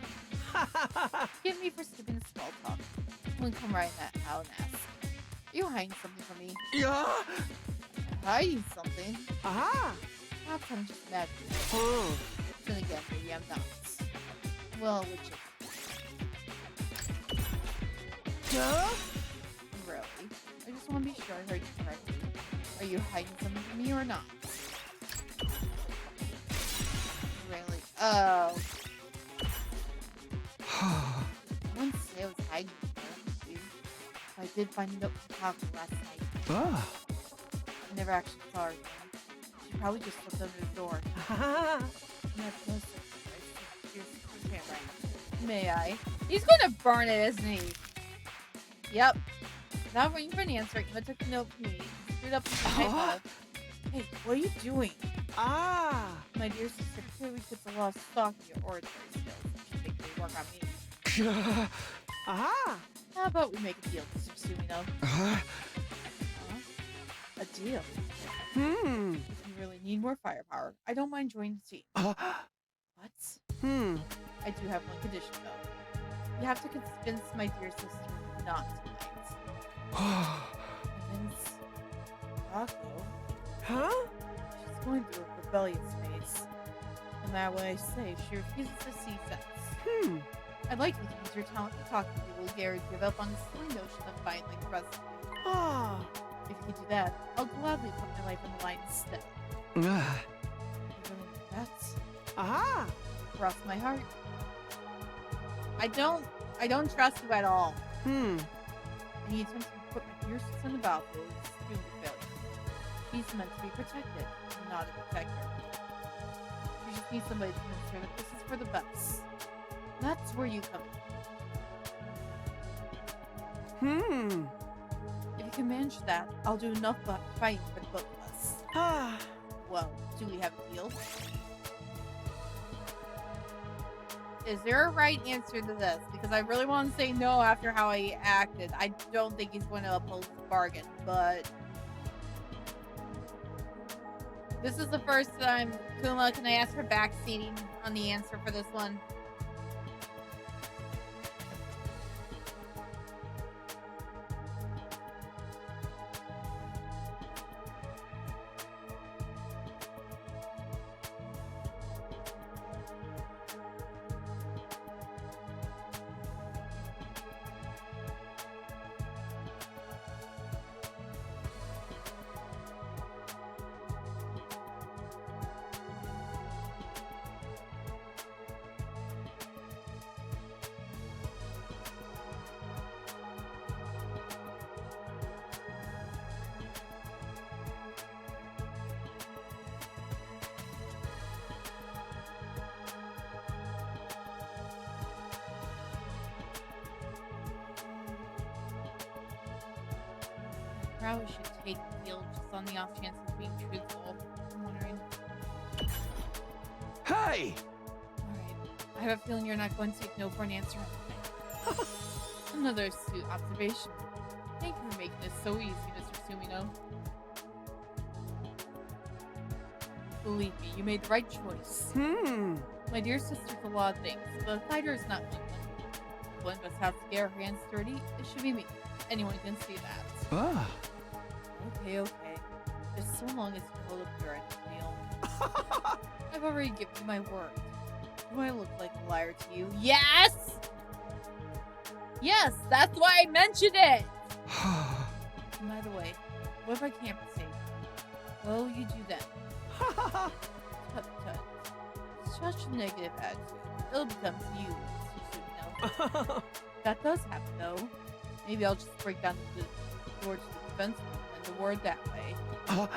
Forgive me for skipping the small talk. I'm gonna come right out and ask. Are you hiding something from me? Yeah. Hiding something? Aha. Perhaps I'm just imagining. Oh. Then again, maybe I'm not. Well, which is... Duh? Really? I just want to be sure I heard you correctly. Are you hiding something from me or not? Really? Oh. I wouldn't say I was hiding from you. I did find a note from Taco last night. I never actually saw her. She probably just slipped under the door. May I? He's gonna burn it, isn't he? Yep. Without waiting for an answer, Ima took the note from me, stood up and said, Hey, what are you doing? My dear sister clearly puts a lot of stock in your oratory skills. You should make me work on me. How about we make a deal, Mr. Sumino? A deal? If you really need more firepower, I don't mind joining the team. What? I do have one condition, though. You have to convince my dear sister not to fight. Convince Taco? Huh? She's going through a rebellious face. No matter what I say, she refuses to see sense. I'd like you to use your talent to talk to people who dare give up on the silly notion of fighting like the rest of you. Ah. If you could do that, I'll gladly put my life on the line instead. You're willing to bet? Aha! Cross my heart. I don't trust you at all. Any attempt to put my dear sister in the battlefield is doomed to failure. She's meant to be protected, not a protector. She just needs somebody to convince her that this is for the best. That's where you come in. If you can manage that, I'll do enough fighting for the both of us. Ah. Well, do we have a deal? Is there a right answer to this? Because I really want to say no after how he acted. I don't think he's going to oppose the bargain, but this is the first time. Kuma, can I ask for backseating on the answer for this one? Probably should take the deal just on the off chance of being truthful. I'm wondering. Hey! Alright. I have a feeling you're not going to take no for an answer anyway. Another astute observation. Thank you for making this so easy, Mr. Sumino. Believe me, you made the right choice. My dear sister's a lot of things, but a fighter is not one of them. If one of us has to get our hands dirty, it should be me. Anyone can see that. Ah. Okay. Just so long as you hold up your end of the deal. I've already given you my word. Do I look like a liar to you? Yes! Yes, that's why I mentioned it! By the way, what if I can't be saved? What will you do then? Tut. Such a negative attitude. It'll become to you, Mr. Sumino. That does happen, though. Maybe I'll just break down the door to the defense room and the word that way. What?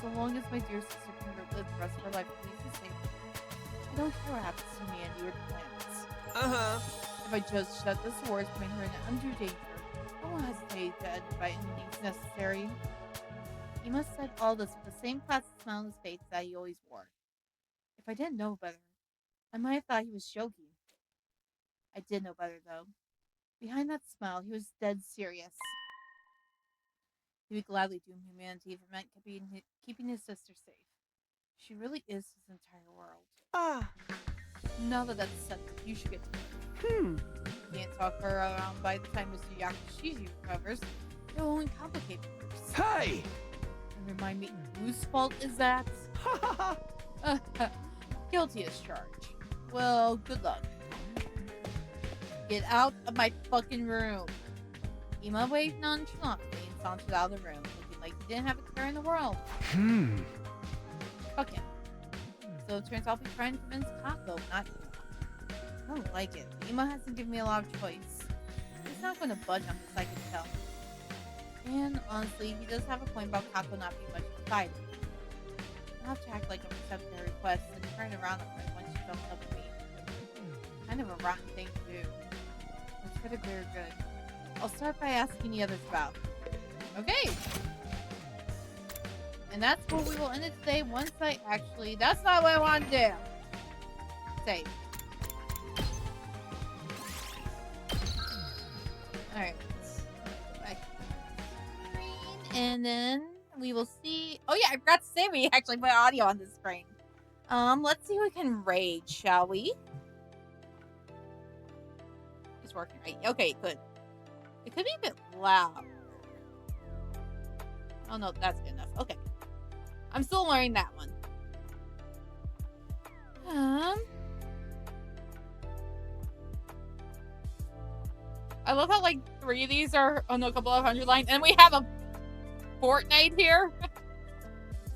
So long as my dear sister can live the rest of her life please and safe, I don't care what happens to me and your plans. If I judge that this war is putting her in undue danger, I won't hesitate to end it by any means necessary. He must have said all this with the same placid smile on his face that he always wore. If I didn't know better, I might have thought he was joking. I did know better, though. Behind that smile, he was dead serious. He would gladly do humanity if it meant keeping his sister safe. She really is his entire world. Now that that's set, you should get to work. You can't talk her around by the time Mr. Yakushishi recovers. It will only complicate matters. Hey! And remind me, whose fault is that? Guilty as charged. Well, good luck. Get out of my fucking room. Ima waved nonchalantly and sauntered out of the room, looking like he didn't have a care in the world. Fuck him. So it turns out I'll be trying to convince Kako, not Ima. I don't like it. Ima hasn't given me a lot of choice. He's not going to budge on this, I can tell. And honestly, he does have a point about Kako not being much of a fighter. I'll have to act like I'm accepting her request and turn it around on her once she comes up to me. Kind of a rotten thing to do. It's for the greater good. I'll start by asking the others about. Okay. And that's where we will end it today once I actually... That's not what I want to do. Save. Alright. And then we will see... Oh yeah, I forgot to say we actually put audio on the screen. Let's see if we can raid, shall we? It's working right. Okay, good. It could be a bit loud. Oh no, that's good enough. Okay. I'm still learning that one. I love how like 3 of these are on a couple of 100 lines, and we have a Fortnite here.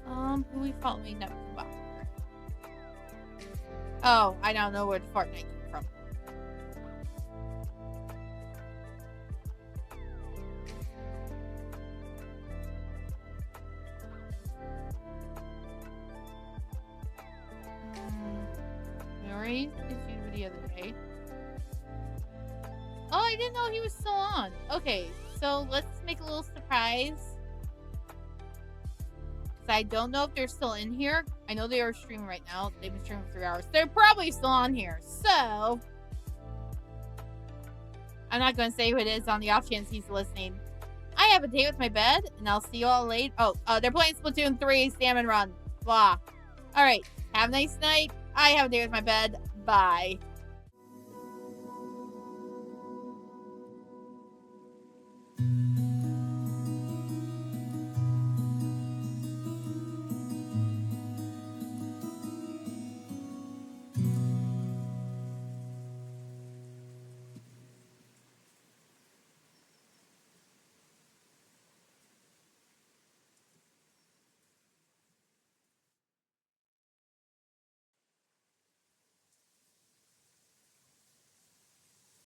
Who we following up about here? Oh, I don't know where the Fortnite came from. Murray did you the other day? Oh, I didn't know he was still on. Okay, so let's make a little surprise. I don't know if they're still in here. I know they are streaming right now. They've been streaming for 3 hours. They're probably still on here. So, I'm not going to say who it is on the off chance he's listening. I have a date with my bed, and I'll see you all later. Oh, they're playing Splatoon 3, Salmon Run. Blah. All right. Have a nice night. I have a date with my bed. Bye.